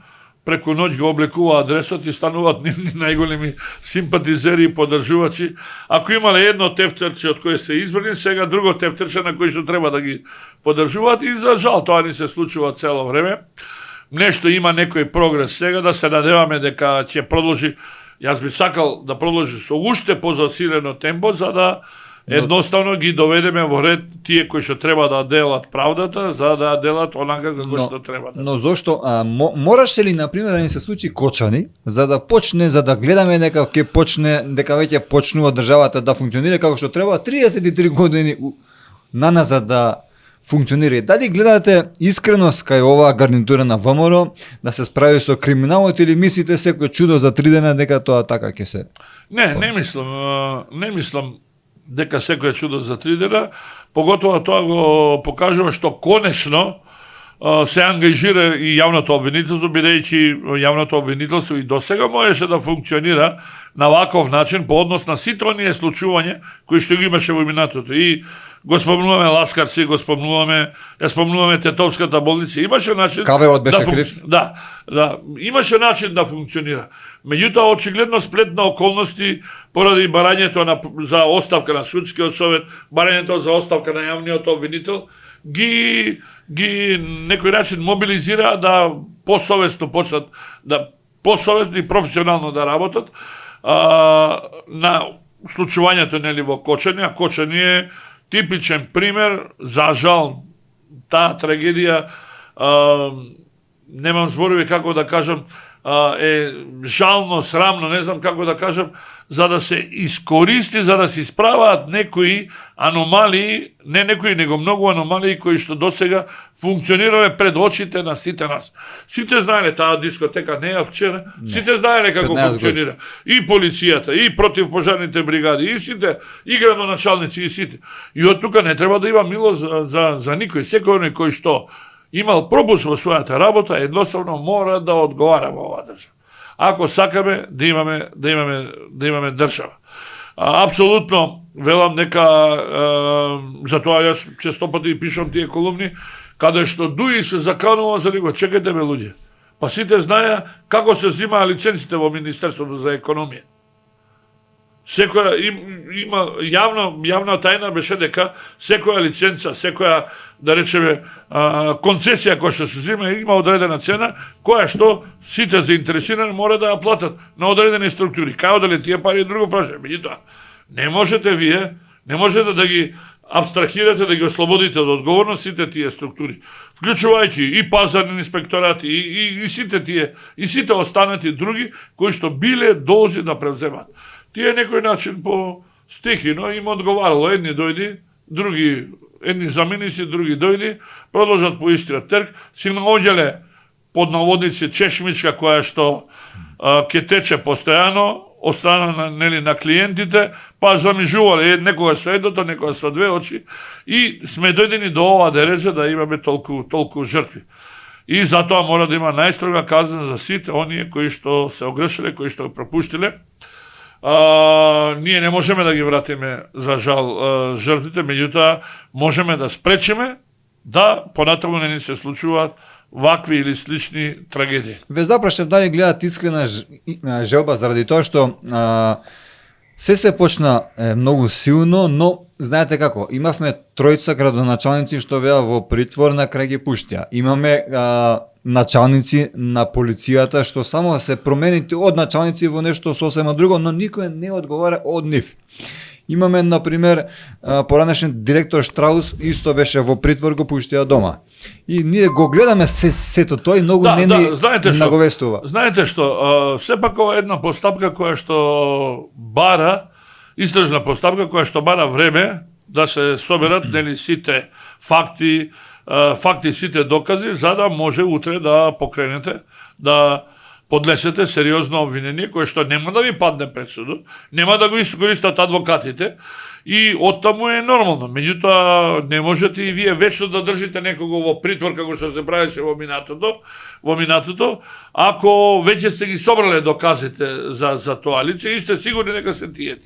преку ноќ го облекува адресот и стануваат нивни најголеми симпатизери и поддржувачи. Ако имале едно тефтерче од кое се избрани, сега друго тефтерче на кој што треба да ги поддржуваат и за жал тоа ни се случува цело време. Нешто има некој прогрес сега, да се надеваме дека ќе продолжи. Јас би сакал да продолжи со уште позасилено темпо, за да едноставно ги доведеме во ред тие кои што треба да делат правдата, за да делат онака како што треба да. Но зошто мораше ли на пример да ни се случи кочани за да почне, за да гледаме дека ќе почне, дека веќе почнува државата да функционира како што треба 33 години наназад да функционира. И дали гледате искреност кај оваа гарнитура на ВМРО да се справи со криминалот или мислите секој чудо за 3 дена дека тоа така ќе се? Не мислам дека секој чудо за 3 дена, поготово тоа го покажува што конечно се ангажира и јавното обвинителство, бидејќи јавното обвинителство и досега можеше да функционира на ваков начин по однос на сите оние случувања кои што ги имаше во минатото. И го спомнуваме Ласкарци, го спомнуваме Тетовската болница. Имаше начин Кавеот беше крив. Да, имаше начин да функционира. Меѓутоа очигледно сплет на околности поради барањето за оставка на судскиот совет, барањето за оставка на јавниот обвинител ги некој начин мобилизира да посовесно почнат посовесно и професионално да работат на случувањето нели во Кочани, а Кочани е типичен пример, за жал, таа трагедија, немам зборови како да кажам, е жално, срамно, не знам како да кажам, за да се искористи, за да се исправаат некои аномалии, не некои, него многу аномалии кои што досега функционирале пред очите на сите нас. Сите знаеле таа дискотека не е вчера, сите знаеле како функционира. И полицијата, и противпожарните бригади, и сите, и градоначалници, и сите. И од тука не треба да има милост за никој. Секој оној кој што имал пропуск во својата работа, едноставно мора да одговара во оваа држава. Ако сакаме да имаме држава. Апсолутно велам дека затоа јас често пати пишам тие колумни каде што Дуи се заканува за него. Чекајте бе луѓе. Па сите знаеа како се земаа лиценците во Министерството за економија. Секоја има јавна тајна беше дека секоја лиценца, секоја да речеме концесија која што се зема има одредена цена која што сите заинтересирани мора да ја платат на одредени структури. Кај одале тие пари друго прашање. Меѓутоа, не можете да ги абстрахирате, да ги ослободите од одговорност сите тие структури, вклучувајќи и пазарни инспекторати и сите останати други кои што биле должни да превземат. Тие некој начин по стихино им одговарало, едни дојди, други, едни замениси, други дојди, продолжат по истиот трг, си наоѓале под наводници чешмичка која што ќе тече постојано од страна на клиентите, па замижувале некога со едното, некога со две очи и сме дојдени до ова дереже да имаме толку жртви. И затоа мора да има најстрога казна за сите оние кои што се огрешиле, кои што пропуштиле. Ние не можеме да ги вратиме за жал жртвите, меѓутоа можеме да спречиме да понатаму не ни се случуваат вакви или слични трагедии. Ве запрашав дали гледат искрена желба заради тоа што се почна многу силно, но знаете како, имавме тројца градоначалници што беа во притвор на крај ги пуштија. Имаме началници на полицијата што само се промените од началници во нешто сосема друго, но никој не одговара од нив. Имаме, например, поранешен директор Штраус, исто беше во притвор, го пуштија дома. И ние го гледаме сето тоа и многу не ни наговестува. Знаете што, сепак ова е една постапка која што бара, истражна постапка која што бара време да се соберат нели сите факти, сите докази, за да може утре да покренете, да подлесете сериозно обвинение кое што нема да ви падне пред судот, нема да го искористат адвокатите и оттаму е нормално. Меѓутоа не можете и вие вечно да држите некого во притвор како што се правеше во минатото, ако веќе сте ги собрале доказите за тоа лице и сте сигурни дека се тие.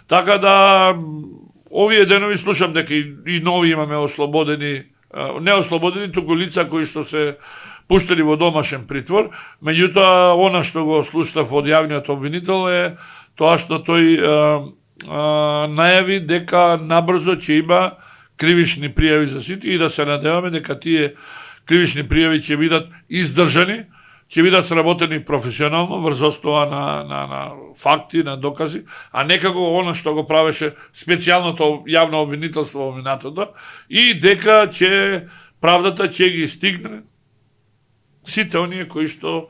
Така да овие денови слушам дека и нови имаме ослободени, не ослободени, туку лица кои што се пуштени во домашен притвор, меѓутоа она што го слушнав од јавниот обвинител е тоа што тој најави дека набрзо ќе има кривични пријави за сите и да се надеваме дека тие кривични пријави ќе бидат издржани, ќе бидат сработени професионално врз основа на факти, на докази, а некако она што го правеше специјалното јавно обвинителство во минатото и дека ќе правдата ќе ги стигне сите оние кои што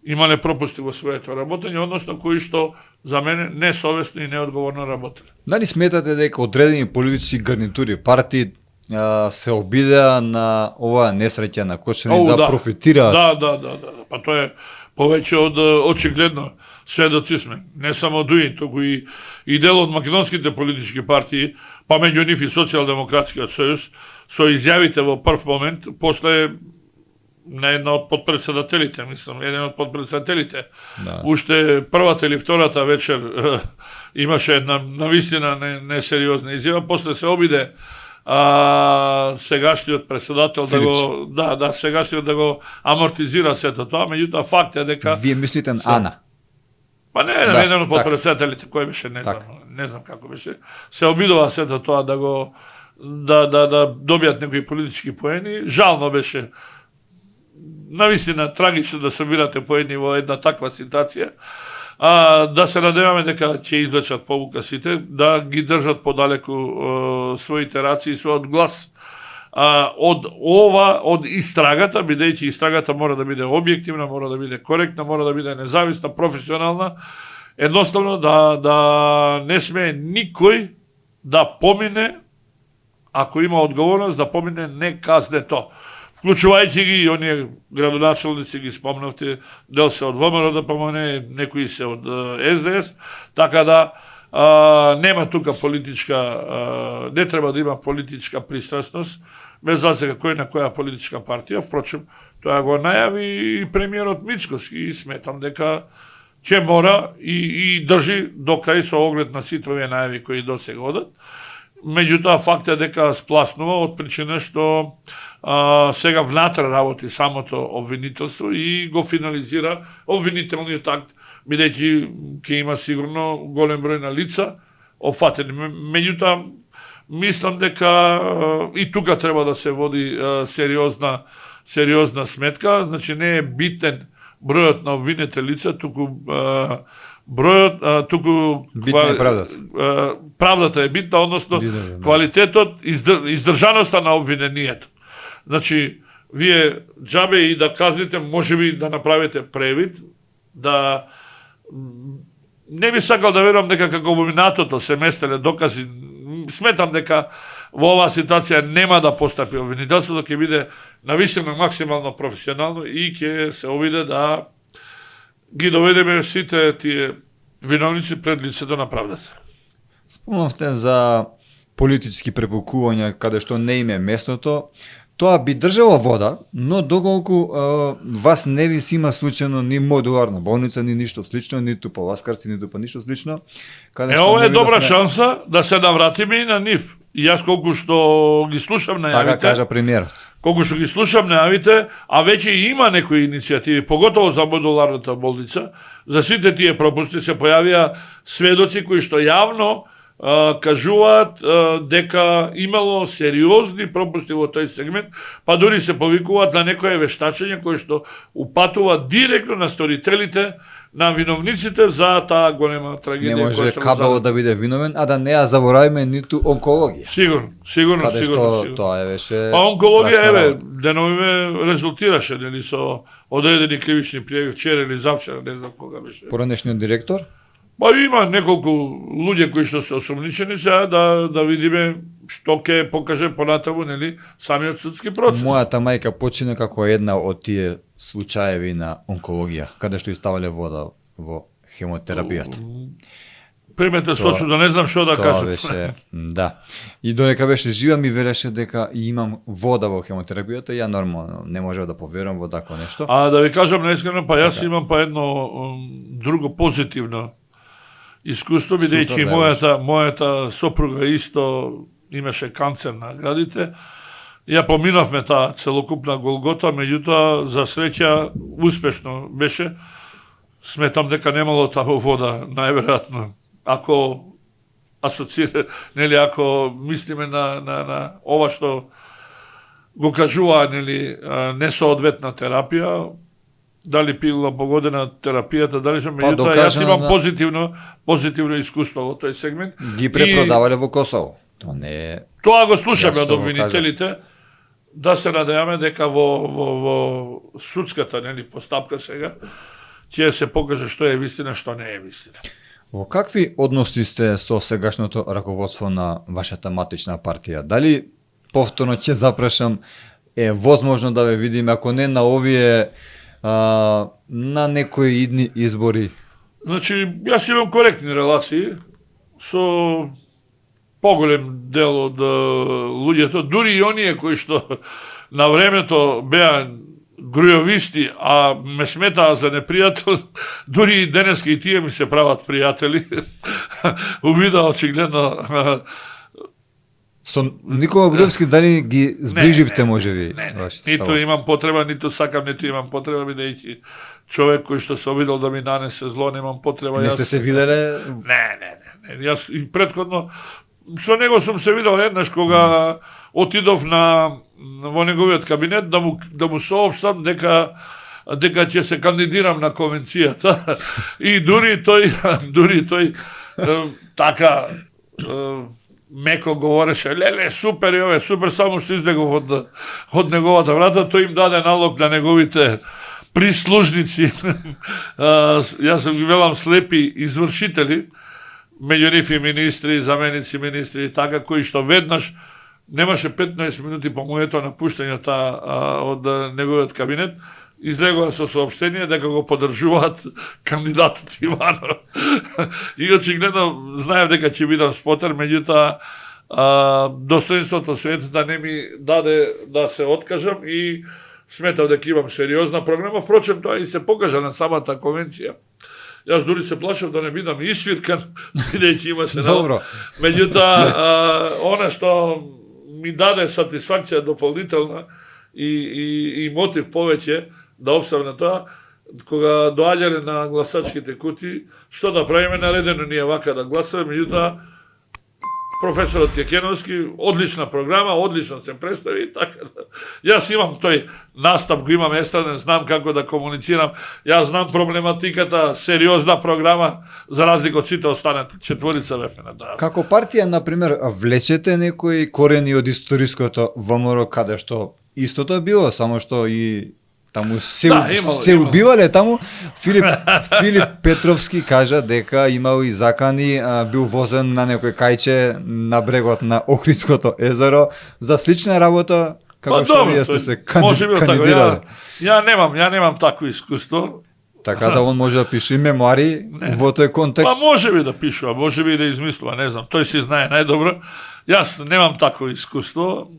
имале пропусти во своето работење, односно кои што за мене несовесно и неодговорно работеле. Дали сметате дека одредени политички гарнитури, партии се обидеа на оваа несреќа на Кочани да профитираат? Да. Па тоа е повеќе од очигледно. Сведоци сме. Не само ДУИ, туку и дел од македонските политички партии, па меѓу нив и Социјалдемократскиот сојуз, со изјавите во прв момент, после на една од подпредседателите, еден од подпредседателите. Да. Уште првата или втората вечер имаше една навистина несериозна изјава, после се обиде сегашниот председател сегашниот да го амортизира сето тоа, меѓутоа факт е дека вие мислите на Ана? Па не, еден од подпредседателите кој беше, не знам како беше. Се обидува сето тоа да го да добијат некои политички поени. Жално беше, навистина трагично да собирате поени во една таква ситуација. Да се надеваме дека ќе извлечат повука сите, да ги држат подалеку своите раци и својот глас од истрагата, бидејќи истрагата мора да биде објективна, мора да биде коректна, мора да биде независна, професионална, едноставно да не смее никој да помине, ако има одговорност, да помине неказнето. Вклучувајќи ги и оние градоначалници, ги спомнавте, дел се од ВМРО ДПМН, некои се од СДС, така да нема тука политичка, не треба да има политичка пристрасност, без разлика кој на која политичка партија. Впрочем, тоа го најави и премиерот Мицкоски и сметам дека ќе мора и држи до крај со оглед на сите овие најави кои досега одат. Меѓутоа, факт е дека спласнува од причина што сега внатре работи самото обвинителство и го финализира обвинителниот акт, бидејќи ќе има сигурно голем број на лица опфатени. Меѓутоа, мислам дека и тука треба да се води сериозна сметка, значи не е битен бројот на обвинете лица, туку правдата е битна, односно квалитетот, издржаноста на обвинението. Значи, вие џабе и да казните, можеби да направите превид, да не би сакал да верувам дека како во минатото се местеле докази. Сметам дека во оваа ситуација нема да постапи обвинителството, ќе биде навистина максимално професионално и ќе се обиде да ги доведеме сите тие виновници пред лицето на правдата. Спомнавте за политички препукувања каде што не име местото. Тоа би држало вода, но доколку вас не ви си има случајно ни модуларна болница, ни ништо слично, ниту по Ласкарци, ниту по ништо слично. Ова е добра шанса да се навратиме и на нив. И јас колку што ги слушам најавите, така кажа премиерот. Колку што ги слушам најавите, а веќе има некои иницијативи, поготово за модуларната болница, за сите тие пропусти се појавија сведоци кои што јавно кажуваат дека имало сериозни пропусти во тој сегмент, па дури се повикуваат на некое вештачење кое што упатува директно на сторителите, на виновниците за таа голема трагедија. Не може Кабало да биде виновен, а да не ја заборавиме ниту онкологија. Сигурно. Каде што тоа беше. А онкологија деновиве резултираше нели со одредени кривични пријави вчера или завчера, не знам кога беше. Поранешниот директор? Па има неколку луѓе кои што се осомничени сега да видиме што ќе покаже понатаму нели самиот судски процес. Мојата мајка почина како една од тие случаеви на онкологија, каде што иставале вода во хемотерапијата. Примете случај да не знам што да кажам. Тоа беше, да. И додека беше жива ми вереше дека имам вода во хемотерапијата, ја нормално не можев да поверувам во такво нешто. А да ви кажам наискрено, па јас имам па едно друго позитивно искуство, бидејќи мојата сопруга исто имаше канцер на градите. Ја поминавме таа целокупна голгота, меѓутоа за среќа успешно беше. Сметам дека немало таму вода, најверојатно. Ако асоцира, нели ако мислиме на ова што го кажува нели несоодветна терапија, дали пила погодена терапијата, дали што меѓутоа јас имам позитивно искуство во тој сегмент. Ги препродавале во Косово. Тоа не е. Тоа го слушаме од обвинителите. Да се надеваме дека во судската нели постапка сега ќе се покаже што е вистина, што не е вистина. Во какви односи сте со сегашното раководство на вашата матична партија? Дали повторно ќе запрашам е возможно да ве видиме, ако не на овие на некои идни избори? Значи, јас имам коректни релации со поголем дел од луѓето, дури и оние кои што на времето беа грујовисти, а ме сметаа за непријател, дури и денеска и тие ми се прават пријатели. Увида очигледно. Со Никола Груевски дали ги зближивте можеби? Ниту имам потреба, ниту сакам, ниту имам потреба, бидејќи човек кој што се обидел да ми нанесе зло, немам потреба. Не сте се виделе? Не. Јас и претходно со него сум се видел еднаш кога отидов во неговиот кабинет да му соопштам дека ќе се кандидирам на конвенцијата. И дури тој така меко говореше, леле, супер и ове, супер, само што издегов од неговата врата, тој им даде налог на неговите прислужници, јас ги велам слепи извршители, меѓу нив и министри, заменици министри и така, кои што веднаш немаше 15 минути по моето напуштање од неговиот кабинет, излегува со соопштение дека го поддржуваат кандидатот Иванов. И очигледно знаев дека ќе бидам спотер, меѓутоа достоинството светот не ми даде да се откажам и сметав дека имам сериозна програма. Впрочем, тоа и се покажа на самата конвенција. Јас дури се плашав да не бидам исвиркан, бидејќи имаше Добро. Меѓутоа, она што ми даде сатисфакција дополнителна и мотив повеќе да обставам тоа, кога доаѓале на гласачките кутии, што да правиме, наредено ние вака да гласаме, меѓутоа професорот Јекеновски, одлична програма, одлично се представи и така. Јас имам тој настап, го имам естраден, знам како да комуницирам, јас знам проблематиката, сериозна програма, за разлика од сите останати четворица бевме на таа. Како партија, например, влечете некои корени од историското ВМРО, каде што истото е било, само што и таму се убивале таму. Филип Петровски кажа дека имал и закани, бил возен на некој кајче на брегот на Охридското езеро за слична работа како што вие сте се кандидирале. Ја немам такво искуство. Така да он може да пише мемуари во тој контекст. Па можеби да пишува, можеби и да измислува, не знам, тој си знае најдобро. Јас немам такво искуство.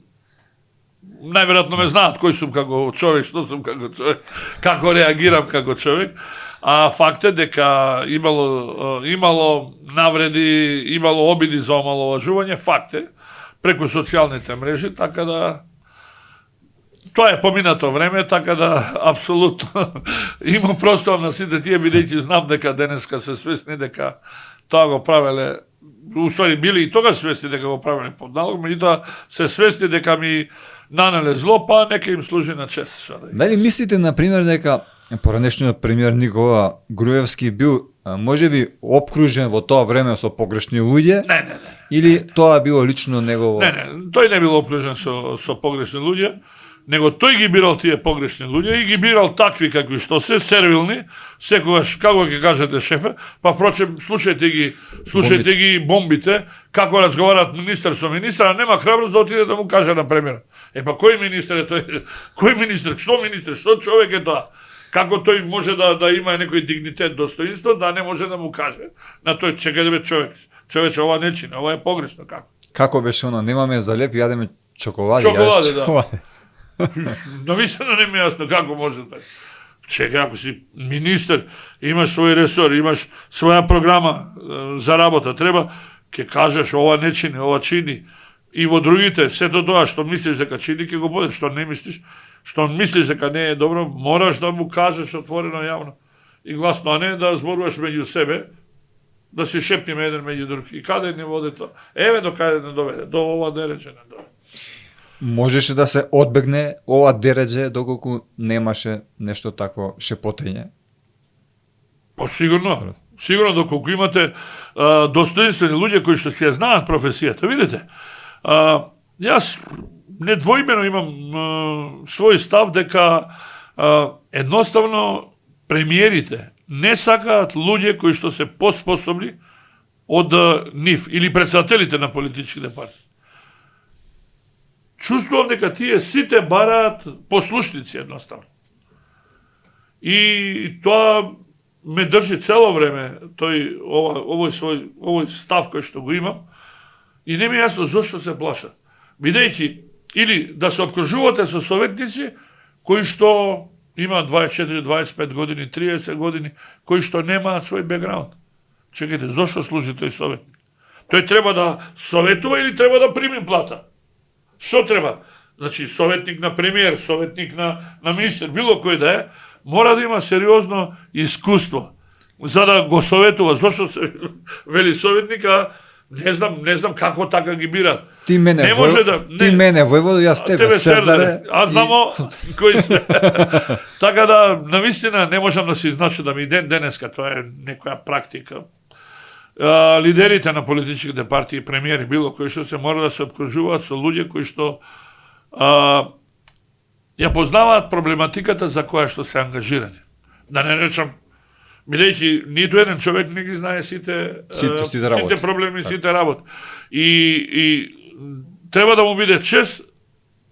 Најверојатно ме знаат кој сум како човек, што сум како човек, како реагирам како човек, а факт е дека имало навреди, имало обиди за омаловажување, факт е, преку социјалните мрежи, така да тоа е поминато време, така да апсолутно имам простор на сите тие, бидејќи знам дека денеска се свесни дека тоа го правеле уствари били и тога свесни дека го правеле под налог, меѓутоа се свесни дека ми нанеле зло, па нека им служи на чест. Дали мислите, например, дека поранешниот премиер Никола Груевски бил можеби обкружен во тоа време со погрешни луѓе? Не. Или тоа било лично негово? Не, тој не бил обкружен со погрешни луѓе, него тој ги бирал тие погрешни луѓе и ги бирал такви какви што се сервилни, секогаш како ќе кажете шефе, па впрочем слушајте ги бомбите, како разговарат министер со министар, а нема храброст да отиде да му каже на премиерот. Па кој министер е тој? Кој министер? Што човек е тоа? Како тој може да има некој дигнитет, достоинство, да не може да му каже на тој чекај човек. Човече, ова не чини, ова е погрешно, како? Како беше оно, немаме за леп, јадеме чоколади. Чоколади, да. Навистина не ми е јасно како може да. Чекај, ако си министер, имаш свој ресор, имаш своја програма за работа, треба ќе кажеш ова не чини, ова чини. И во другите, сето тоа што мислиш дека чини, ќе го будеш, што не мислиш, што мислиш дека не е добро, мораш да му кажеш отворено, јавно и гласно, а не да зборуваш меѓу себе, да си шептиме еден меѓу друг. И каде не води тоа? Еве до каде не доведе, до ова дереже не доведе. Можеше да се одбегне ова дереже доколку немаше нешто такво шепотење? Па сигурно. Сигурно доколку имате достоинствени луѓе кои што си ја знаат професијата. Видите, јас недвојбено имам свој став дека едноставно премиерите не сакаат луѓе кои што се поспособни од нив или председателите на политичките партии. Чувствувам дека тие сите бараат послушници едноставно. И тоа ме држи цело време овој став кој што го имам и не ми е јасно зошто се плашат. Бидејќи или да се обкружувате со советници кои што имаат 24, 25 години, 30 години, кои што немаат свој бекграунд. Чекайте, зошто служи тој советник? Тој треба да советува или треба да прими плата? Што треба? Значи, советник на премиер, советник на министер, било кој да е, мора да има сериозно искуство за да го советува. Зошто се вели советника, не знам како така ги бират. Ти мене војвода, јас тебе Сердаре. Аз знамо кој се. Така да, навистина, не можам да се изначудам и денеска, тоа е некоја практика. Лидерите на политичките партии, премиери, било кои што се мора да се обкружуваат со луѓе кои што ја познаваат проблематиката за која што се ангажирани. Да не речам, бидејќи ниту еден човек не ги знае сите проблеми, сите работи. И треба да му биде чест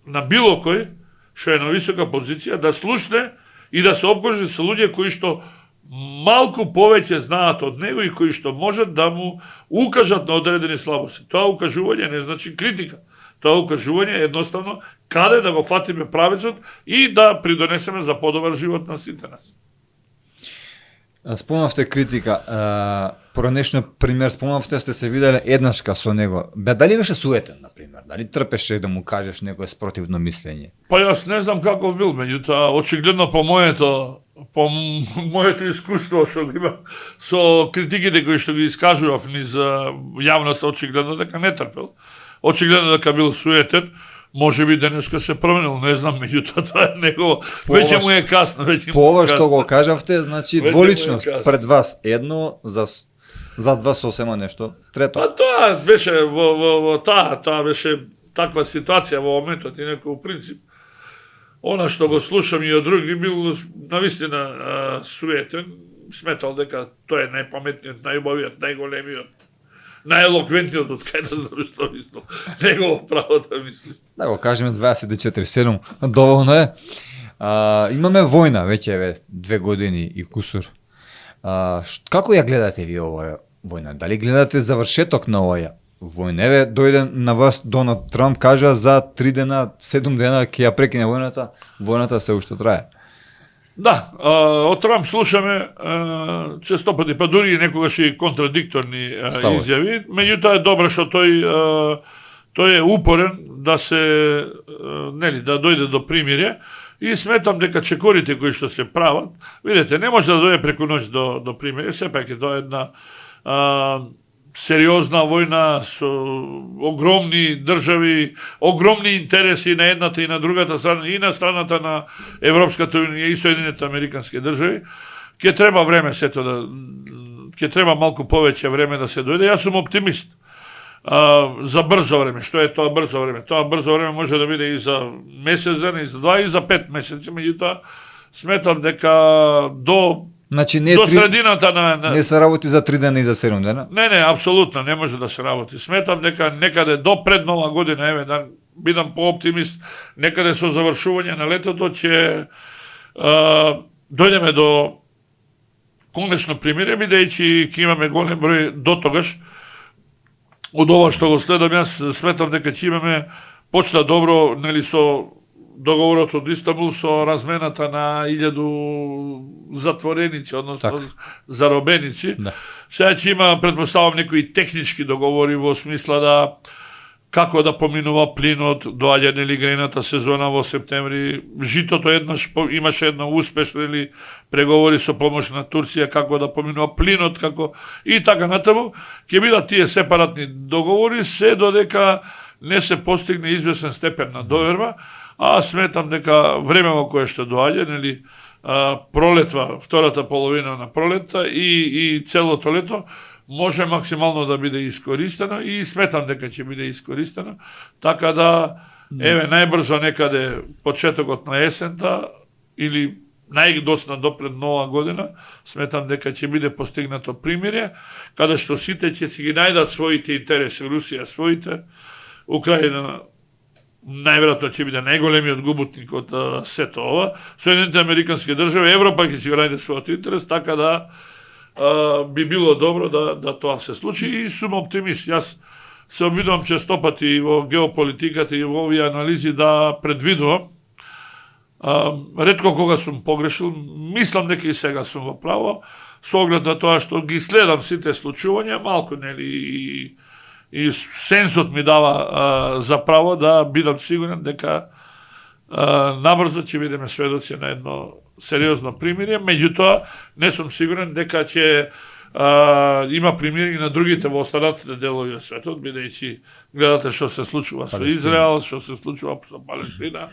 на било кој што е на висока позиција да слушне и да се обкружи со луѓе кои што малку повеќе знаат од него и кои што можат да му укажат на одредени слабости. Тоа укажување не значи критика. Тоа укажување е едноставно каде да го фатиме правецот и да придонесеме за подобар живот на сите нас. Спомнавте критика, поранешно пример, спомнавте сте се виделе еднашка со него. Дали беше суетен, например? Дали трпеше да му кажеш некое спротивно мислење? Па јас не знам каков бил, меѓутоа очигледно по моето искуство што го имам со критиките кои што ги искажував низ јавноста, очигледно дека не трпел. Очигледно дека бил суетен. Може би денеска се променил, не знам, меѓутоа тоа е негово. Веќе му е касно, По ова што го кажавте, значи дволичност пред вас едно, зад вас сосема нешто трето. Па тоа беше во таа беше таква ситуација во моментот и некој принцип. Она што го слушам и од други бил навистина суетен, сметал дека тој е најпаметниот, најубавиот, најголемиот, најелоквентниот од кај да знам што мислам. Негово право да мисли. Да го кажеме 24/7, доволно е. Имаме војна веќе 2 години и кусур. Како ја гледате ви оваа војна? Дали гледате завршеток на оваа војна? Еве дојде на вас Доналд Трамп, кажа за 3 дена, 7 дена ќе ја прекине војната. Војната се уште трае. Да, од Трамп слушаме често пати, па дури некогаш и контрадикторни изјави, меѓутоа е добро што тој е упорен да се да дојде до примирје и сметам дека чекорите кои што се прават, видите, не може да дојде преку ноќ до примирје, сепак е тоа една сериозна војна со огромни држави, огромни интереси на едната и на другата страна, и на страната на Европската унија и Соединените американски држави, ќе треба време сето да ќе треба малку повеќе време да се дојде. Јас сум оптимист за брзо време. Што е тоа брзо време? Тоа брзо време може да биде и за месец ден, и за 2, и за 5 месеци, меѓутоа сметам дека до Значи не до средината на не се работи за 3 дена и за 7 дена. Не, апсолутно не може да се работи. Сметам дека некаде до пред Нова година, еве да бидам пооптимист, некаде со завршување на летото ќе дојдеме до конечно примирие, бидејќи ќе имаме голем број до тогаш. Од ова што го следам, јас сметам дека ќе имаме почна добро, нели, со договорот од Истанбул, со размената на 1000 затвореници, односно заробеници. Да. Сега ќе има, претпоставам, некои технички договори во смисла да како да поминува плинот, доаѓа нели грејната сезона во септември. Житото еднаш имаше една успешна нели преговори со помош на Турција како да поминува плинот, како и така натаму. Ќе бидат тие сепаратни договори се додека не се постигне извесен степен на доверба, а сметам дека време во кое што доаѓа, нели пролетва, втората половина на пролетта и целото лето може максимално да биде искористено и сметам дека ќе биде искористено, така да еве најбрзо некаде почетокот на есента или најдосна допред Нова година, сметам дека ќе биде постигнато примирие, каде што сите ќе си ги најдат своите интереси, Русија своите, Украина најверојатно ќе биде најголемиот губитник од сето ова, Соединените американски држави, Европа ќе си го најде својот интерес, така да би било добро да тоа се случи и сум оптимист. Јас се обидувам честопати во геополитиката и во овие анализи да предвидувам. Ретко кога сум погрешил, мислам дека и сега сум во право, со оглед на тоа што ги следам сите случувања, малку нели и сенсот ми дава за право да бидам сигурен дека набрзо ќе бидеме сведоци на едно сериозно примирие, меѓутоа не сум сигурен дека ќе има примирие на другите во останатите делови од светот, бидејќи гледате што се случува со Израел, што се случува со Палестина.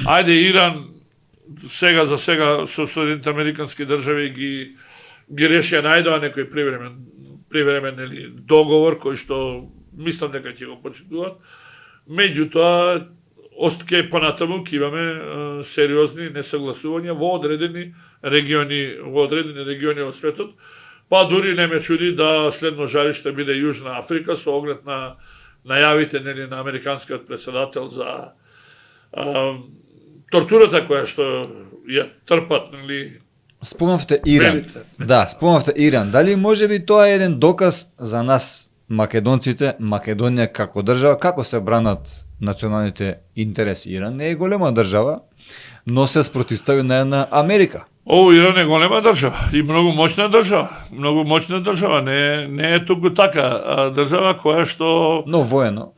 Ајде Иран сега за сега со Соединените американски држави ги решија најдоа некој привремен нели договор кој што мислам дека ќе го почитуваат. Меѓутоа ке понатаму ќе имаме сериозни несогласувања во одредени региони од светот, па дури не ме чуди да следно жариште биде Јужна Африка со оглед на најавите нели на американскиот претседател за тортурата која што ја трпат нели. Спомнавте Иран. Белите. Да, спомнавте Иран. Дали може би тоа е еден доказ за нас македонците, Македонија како држава, како се бранат националните интереси? Иран не е голема држава, но се спротивстави на една Америка. Иран е голема држава и многу моćна држава, не е туку така држава која што Но воено.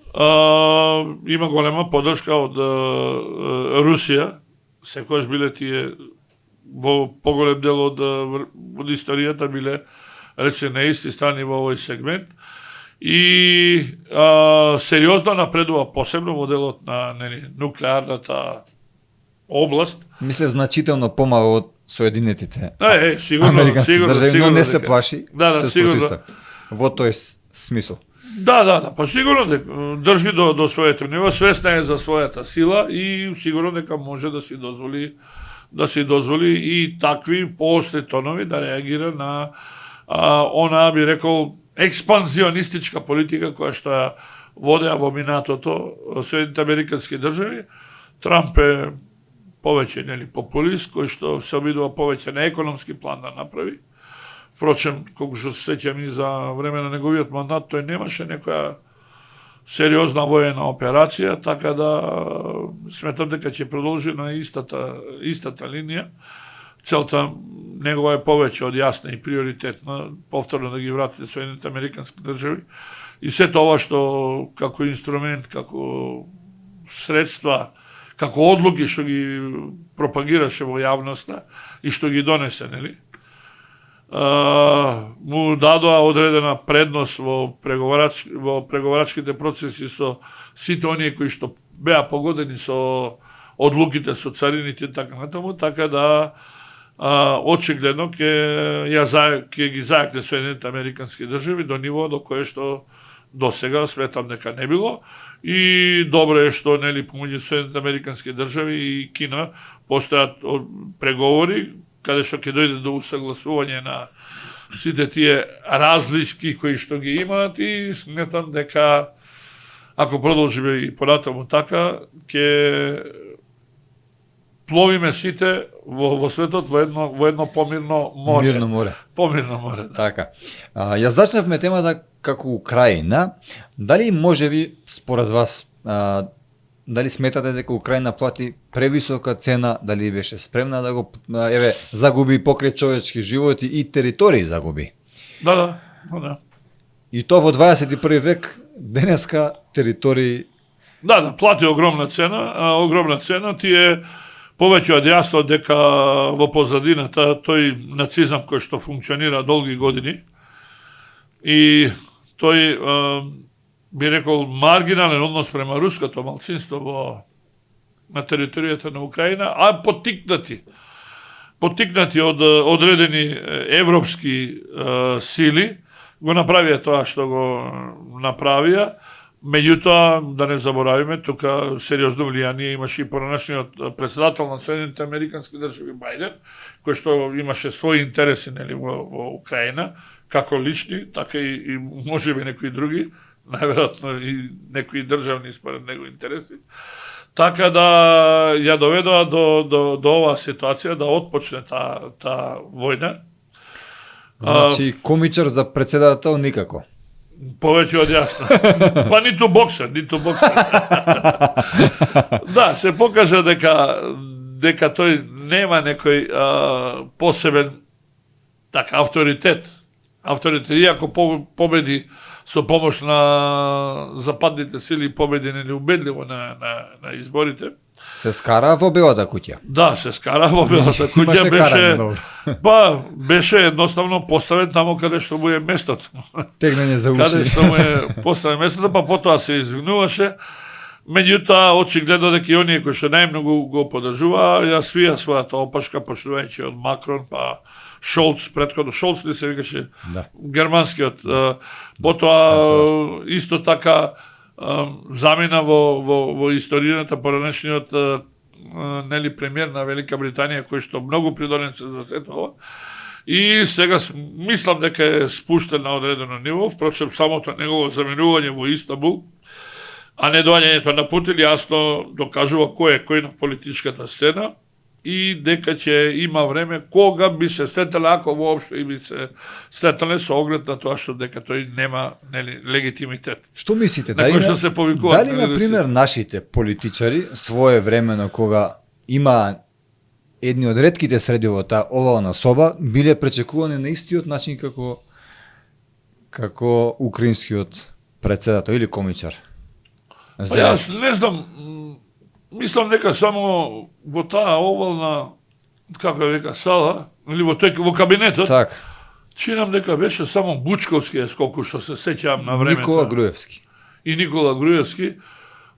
Има голема поддршка од Русија, секогаш биле тие во поголем дел од историјата биле рече на исти страни во овој сегмент и сериозно напредува посебно во делот на нуклеарната област. Мислев значително помало од Соединетите сигурно, американски држави, но не се дека плаши, се сигурно. спротивстави. Во тој смисол. Да, па сигурно дека држи до своето ниво, свесна е за својата сила и сигурно дека може да си дозволи и такви поостри тонови да реагира на она би рекол експанзионистичка политика која што ја водеа во минатото Соединените американски држави. Трамп е повеќе нели популист кој што се обидува повеќе на економски план да направи. Впрочем, колку што се сеќам и за време на неговиот мандат, тој немаше некоја сериозна воена операција, така да сметам дека ќе продолжи на истата линија. Целта негова е повеќе од јасна и приоритетна, повторно да ги вратите Соединените американски држави. И сето ова што како инструмент, како средства, како одлуки што ги пропагираше во јавноста и што ги донесе, нели? му дадоа одредена предност во преговарачките процеси со сите оние кои што беа погодени со одлуките со царините и така натаму, така да очигледно ќе ги зајакне Соединените Американски држави до ниво до кое што досега сметам дека не било, и добро е што нели помеѓу Соединените Американски држави и Кина постојат преговори каде што ќе дојде до усагласување на сите тие различки кои што ги имаат, и сметам дека ако продолжиме и понатаму така, ќе пловиме сите во светот во едно помирно море. Мирно море. Помирно море. Да. Така. Ја зачнавме темата како Украина. Дали можеби според вас дали сметате дека Украина плати превисока цена, дали беше спремна да го загуби покрај човечки животи и територии загуби? Да. И то во 21 век денеска територии Да, плати огромна цена, тие повеќе од јасно дека во позадината тој нацизам кој што функционира долги години и тој би рекол маргинален однос према руското малцинство на територијата на Украина, а поттикнати од одредени европски сили, го направија тоа што го направија. Меѓутоа, да не заборавиме, тука сериозно влијание имаше и поранешниот председател на Соединените Американски држави Бајден, кој што имаше своји интереси нели во Украина, како лични, така и можеби некои други, најверојатно и некои државни според него интереси. Така да ја доведоа до оваа ситуација да отпочне таа војна. Значи комичар за председател никако. Повеќе од јасно. Па ниту боксер. Да, се покажа дека тој нема некој посебен така авторитет. Иако победи со помош на западните сили, победи нели убедливо на изборите. Се скара во Белата куќа. Да, се скара во Белата куќа, беше едноставно поставен таму каде што му е местото. Тегнење за уши. Каде што му е поставен местото, па потоа се извинуваше. Меѓутоа, очигледно дека и оние кои што најмногу го поддржуваа, ја свија својата опашка, почнувајќи од Макрон, па Шолц, претходно Шолц ли се викаше, германскиот. Потоа, исто така, замина во историјата поранешниот нели премиер на Велика Британија, кој што многу придонесе за сето ова. И сега мислам дека е спуштен на одредено ниво, впрочем самото негово заминување во Истанбул, а не доаѓањето на Путин јасно докажува кој на политичката сцена и дека ќе има време кога би се стретале, ако воопшто и би се стретале со оглед на тоа што дека тој нема нели легитимитет. Што мислите? Дали на пример нашите политичари своевремено кога има едни од ретките среди во таа овална соба биле пречекувани на истиот начин како украинскиот председател или комичар? Па јас не знам, мислам дека само во таа овална, како века, сала, или во кабинетот, так. Чинам дека беше само Бучковски, сколку што се сеќавам на времето. Никола Груевски.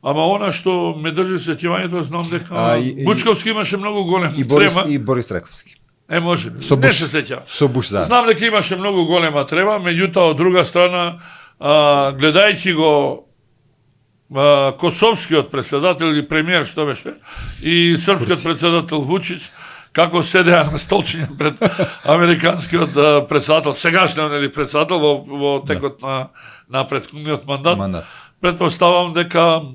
Ама она што ме држи сеќавањето, знам дека Бучковски имаше многу голем трема. И Борис Рековски. Може би, не се сеќавам. Со Буш заедно. Знам дека имаше многу голема трема, меѓутоа од друга страна, гледајќи го косовскиот председател или премиер што беше и српскиот председател Вучич како седеа на столчиња пред американскиот председател, сегашниот нели председател во текот на претходниот мандат. Претпоставам дека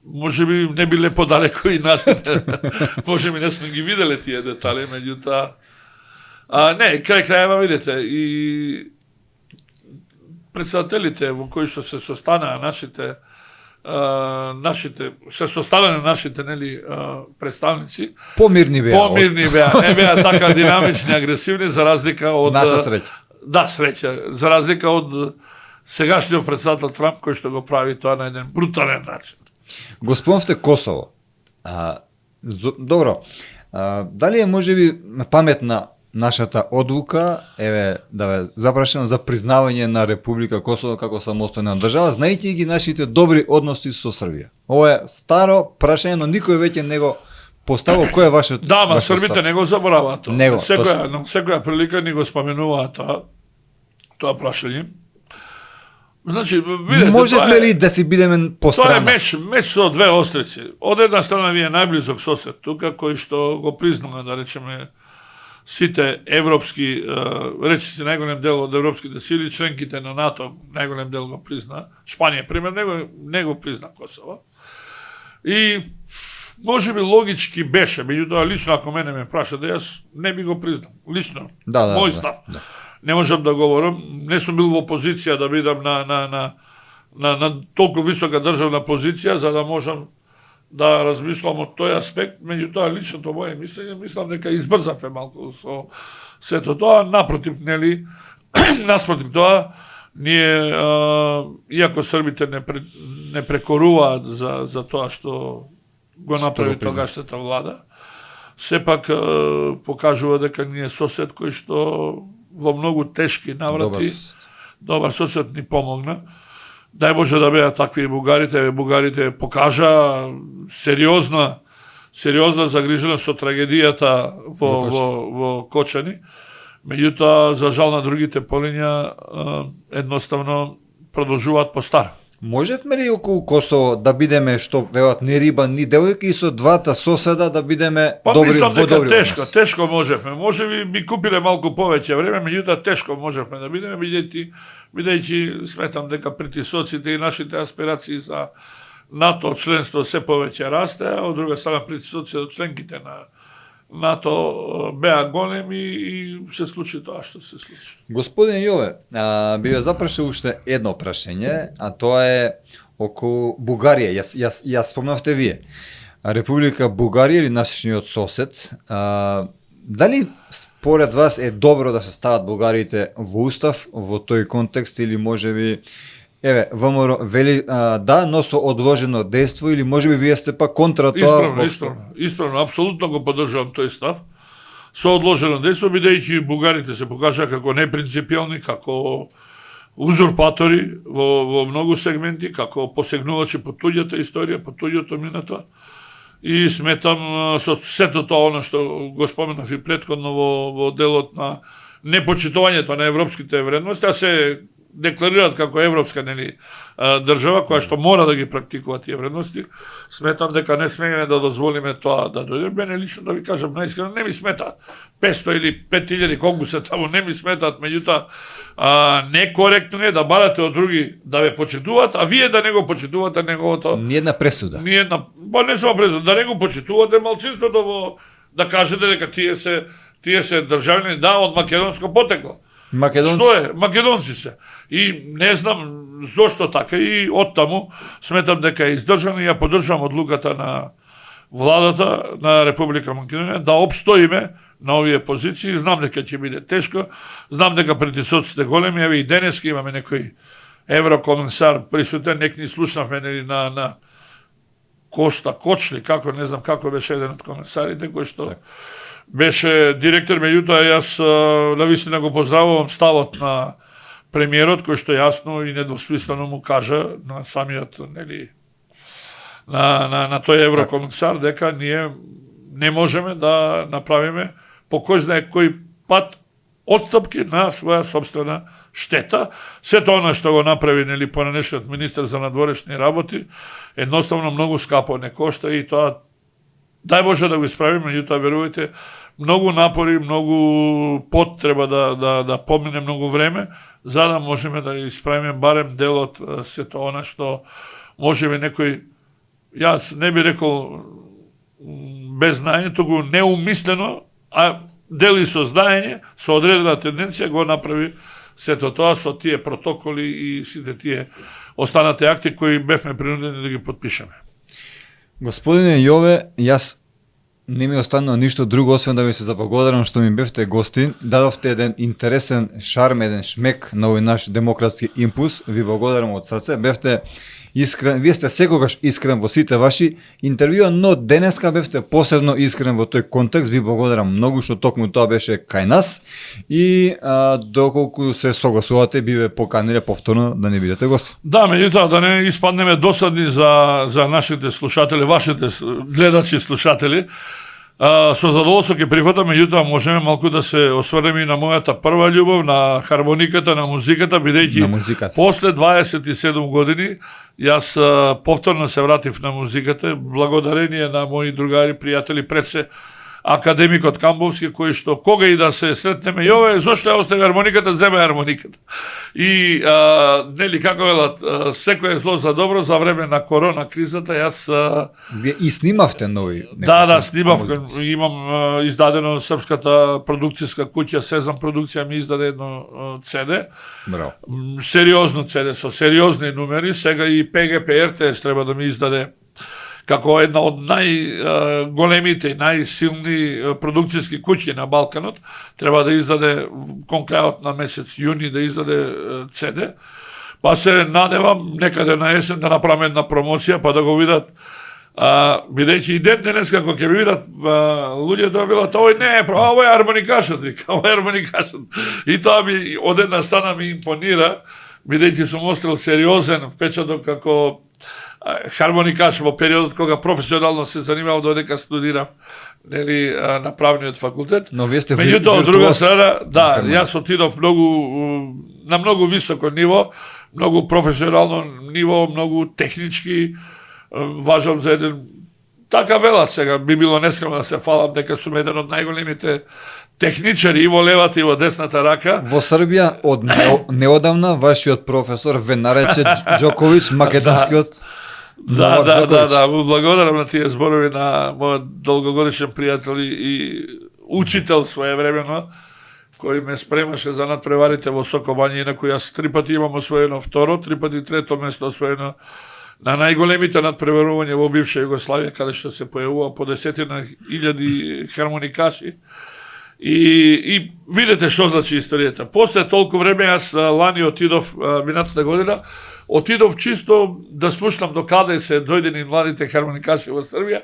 можеби не биле подалеку и нашите. Можеби не сме ги виделе тие детали, меѓутоа не, крај крајева видите и председателите во кои што се состанаа нашите нели представници помирни беа, не беа така динамични, агресивни за разлика од наша среќа. Да, среќа, за разлика од сегашниот председател Трамп кој што го прави тоа на еден брутален начин. Го спомнавте Косово. Добро. Дали е можеби паметна нашата одлука, да ве запрашам за признавање на Република Косово како самостојна држава, знаејќи ги нашите добри односи со Србија. Ова е старо прашање, но никој веќе не го поставил. Кој е вашето? Да, ма вашето Србите став? не го забораваат тоа. Него, На секоја прилика ни го споменуваат тоа прашање. Значи, видете, Можевме ли да си бидеме по Тоа е страна? меч со две острици. Од една страна ви е најблизок сосед тука, кој што го признава, да речеме, сите европски, речиси најголем дел од европските сили, членките на НАТО, најголем дел го призна. Шпанија, пример, не го призна Косово. И може би логички беше, меѓутоа лично ако мене ме прашате, јас не би го признал. Лично, мој став. Да. Не можам да говорам, не сум бил во позиција да бидам на толку висока државна позиција за да можам да размислам од тој аспект, меѓутоа личното моје мислење, мислам дека избрзавме малку со сето тоа, напротив, нели, наспротив тоа, ние, иако србите не прекоруваат за тоа што го направи тогашната влада, сепак покажува дека ние сосед кој што во многу тешки наврати, добар сосед ни помогна. Дај Боже да беа такви и бугарите. Бугарите покажа сериозна загриженост со трагедијата во Кочани. Меѓутоа, за жал на другите полиња, едноставно продолжуваат по старо. Можевме ли околу Косово да бидеме, што велат, ни риба, ни девојка и со двата соседа да бидеме добри во мислам дека добри тешко можевме. Може би купиле малку повеќе време, меѓутоа тешко можевме да бидеме, бидејќи сметам дека притисоците и нашите аспирации за НАТО членство се повеќе расте, а од друга страна притисоците од членките на НАТО беа големи и се случи тоа што се случи. Господин Јове, би ве запрашал уште едно прашање, а тоа е околу Бугарија. Јас спомнавте вие. Република Бугарија или нашиот сосед, дали според вас е добро да се стават бугарите во устав во тој контекст или можеби ВМРО вели да, но со одложено дејство или можеби вие сте па контра тоа? Исправно, апсолутно го поддржувам тој став. Со одложено дејство, бидејќи бугарите се покажаа како непринципиални, како узурпатори во многу сегменти, како посегнувачи по туѓата историја, по туѓото минато. И сметам со сето тоа она што го споменав и претходно во делот на непочитувањето на европските вредности, а се декларираат како европска држава која што мора да ги практикува тие вредности, сметам дека не смееме да дозволиме тоа да дојде. Мене лично да ви кажам наискрено не ми сметаат 500 или 5000 колку се таму, не ми сметаат, меѓутоа некоректно е да барате од други да ве почитуваат, а вие да не го почитувате неговото. Ниедна пресуда. Не само пресуда, да не го почитувате малцинството да кажете дека тие се државјани од македонско потекло. Што е? Македонци се. И не знам зошто така. И оттаму сметам дека е издржано и ја поддржувам одлуката на владата на Република Македонија да обстоиме на овие позиции. Знам дека ќе биде тешко. Знам дека притисоците големи. Еве и денеска имаме некој еврокомисар присутен. Нек ни слушнавме на Коста Кочли, не знам како беше еден од комисарите кој што беше директор, меѓутоа јас навистина го поздравувам ставот на премиерот кој што јасно и недвосмислено му кажа на самиот на тој еврокомисар дека ние не можеме да направиме по кој знае кој пат отстапки на своја собствена штета. Сето она што го направи понешниот министер за надворешни работи едноставно многу скапо не кошта и тоа дај Боже да го исправиме, меѓутоа верувајте, многу напори, многу пот треба да помине многу време, за да можеме да исправиме барем дел од сето она што можеби некој, јас не би рекол без знаење, туку неумислено, а дели со знаење, со одредена тенденција го направи сето тоа со тие протоколи и сите тие останати акти кои бевме принудени да ги подпишеме. Господине Јове, јас не ми останува ништо друго, освен да ви се заблагодарам што ми бевте гостин. Дадовте еден интересен шарм, еден шмек на овој наш демократски импулс. Ви благодарам од срце. Бевте искрен, вие сте секогаш искрен во сите ваши интервјуа, но денеска бевте посебно искрен во тој контекст. Ви благодарам многу што токму тоа беше кај нас и доколку се согласувате би ве поканиле повторно да не бидете гости. Да, меѓутоа да не испаднеме досадни за нашите слушатели, вашите гледачи слушатели. Со задоволство ќе прифатам, меѓутоа можеме малку да се осврнеме и на мојата прва љубов, на хармониката, на музиката, бидејќи после 27 години јас повторно се вратив на музиката, благодарение на мои другари, пријатели, пред се академикот Камбовски, кој што кога и да се сретнеме, јове, зошто ја остави хармониката, земе хармониката. И, нели, како велат, секој е зло за добро, за време на корона кризата, јас... Вие и снимавте нови? Да, снимав, имам издадено српската продукцијска куќа, Сезам продукција ми издаде едно CD. Браво. Сериозно CD, со сериозни numeri, сега и ПГП РТС треба да ми издаде како една од најголемите и најсилни продукцијски куќи на Балканот, треба да издаде кон крајот на месец јуни да издаде CD. Па се надевам некаде на есен да направам една промоција, па да го видат, бидејќи и ден денес како ќе ми видат луѓе да велат, овој не е, овој е хармоникашот, овој е хармоникашот. И тоа ми од една страна ми импонира, бидејќи сум оставил сериозен впечаток како хармоникаш во периодот кога професионално се занимавав додека студирав, нели, на правниот факултет. Но вие сте меѓутоа од друга страна, да, јас отидов на многу високо ниво, многу професионално ниво, многу технички, важам за еден, така велат сега, би било нескромно да се фалам дека сум еден од најголемите техничари и во левата и во десната рака. Во Србија од неодамна вашиот професор ве нарече Џоковиќ, македонскиот. Да, благодарам на тие зборови на мојот долгогодишен пријател и учител своевремено, кој ме спремаше за надпреварите во Сокобања, инаку јас 3 пати имам освоено второ, 3 пати трето место освоено на најголемите надпреварувања во бивша Југославија, каде што се појавува по десетина илјади хармоникаши. И видете што значи историјата. После толку време јас лани отидов, минатата година, отидов чисто да слушнам до каде се дојдени младите хармоникаши во Србија.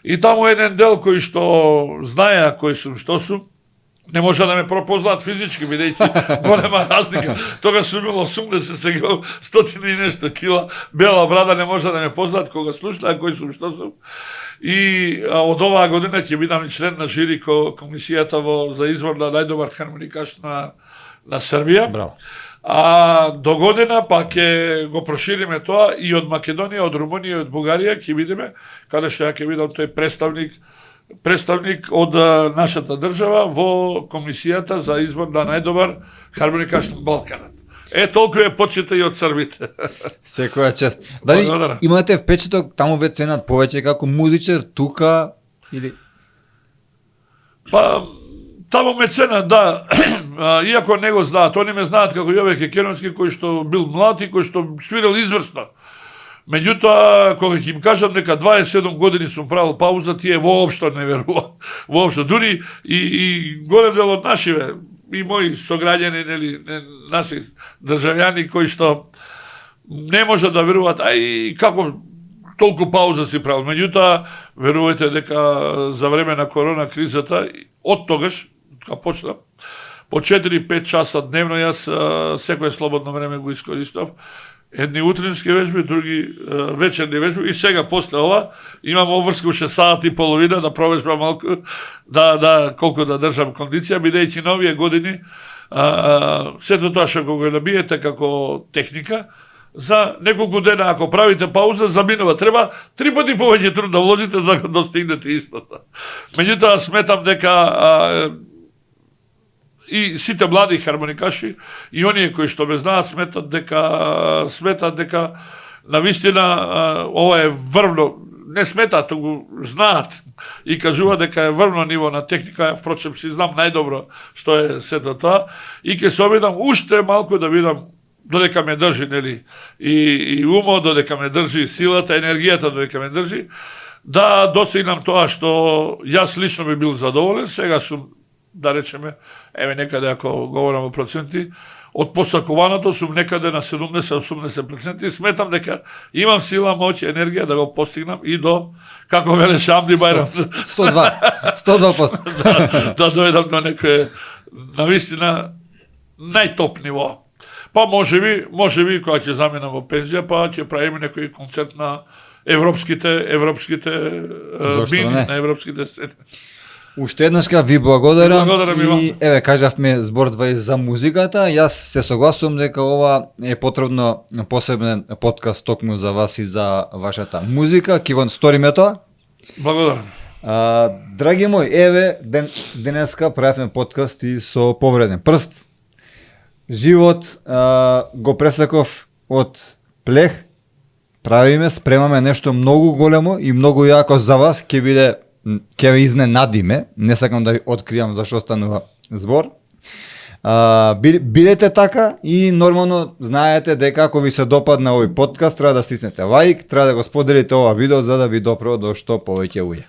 И таму еден дел кој што знаеа кој сум, што сум, не може да ме пропознаат физички, бидејќи голема разлика. Тога сум имал 80, сега 100 и нешто кила, бела брада, не може да ме познаат кога слушнаа кој сум, што сум. И од оваа година ќе бидам и член на жири комисијата за избор на најдобар хармоникаш на Србија. Браво. До година па ќе го прошириме тоа и од Македонија, од Румунија и од Бугарија ќе видиме, каде што ја ќе видам тој представник од нашата држава во комисијата за избор на најдобар хармоникаш на Балканот. Толку е почита и од србите. Секоја чест. Дали имате впечаток таму ве ценат повеќе како музичар тука или? Па таму ме ценат, да. Иако не го знаат, они ме знаат како Јове Кекеновски кој што бил млад и кој што свирил изврсно. Меѓутоа, кога ќе им кажам дека 27 години сум правил пауза, тие воопшто не веруваат. Воопшто, дури и голем дел од нашиве, и мои сограѓани, нели, наши државјани кои што не можат да веруваат, како толку пауза си правил. Меѓутоа, верувајте дека за време на корона кризата, од тогаш, кога почнав, по 4-5 часа дневно јас секое слободно време го искористав. Едни утрински вежби, други вечерни вежби, и сега после ова имам обврска 6 сати и половина да провежбам малку, колку да држам кондиција, бидејќи новие години, сето тоа што го набиете како техника, за неколку дена, ако правите пауза, заминува. Треба 3 пати повеќе труд да вложите да го достигнете истото. Меѓутоа, сметам дека и сите млади хармоникаши и оние кои што ме знаат сметат дека навистина ова е врвно, не сметат, го знаат и кажуваат дека е врвно ниво на техника, впрочем си знам најдобро што е сето тоа и ќе се обидам уште малку да видам додека ме држи, нели, и умот, додека ме држи силата, енергијата додека ме држи, да достигнам тоа што јас лично би бил задоволен. Сега сум, да речеме, некаде ако говорам о проценти, од посакуваното сум некаде на 70-80% и сметам дека имам сила, моќ, енергија да го постигнам и до, како велеше Амди Бајрам, 102%. да дојдам до некој навистина најтоп ниво. Па може би кога ќе заминам во пензија, па ќе правиме некој концерт на европските бини, на европските сцени. Уште еднашка ви благодарам, Благодарам и еве кажавме збордва и за музиката. Јас се согласувам дека ова е потребно посебен подкаст токму за вас и за вашата музика. Ќе го сториме тоа. Благодарам. Драги мои, еве денеска правевме подкаст и со повреден прст. Живот го пресеков од плех. Правиме, спремаме нешто многу големо и многу јако за вас, ќе ве изненадиме, не сакам да ви откријам зашо станува збор. Бидете така и нормално знаете дека ако ви се допадна овој подкаст, треба да стиснете лаик, треба да го споделите ова видео за да ви допре до што повеќе луѓе.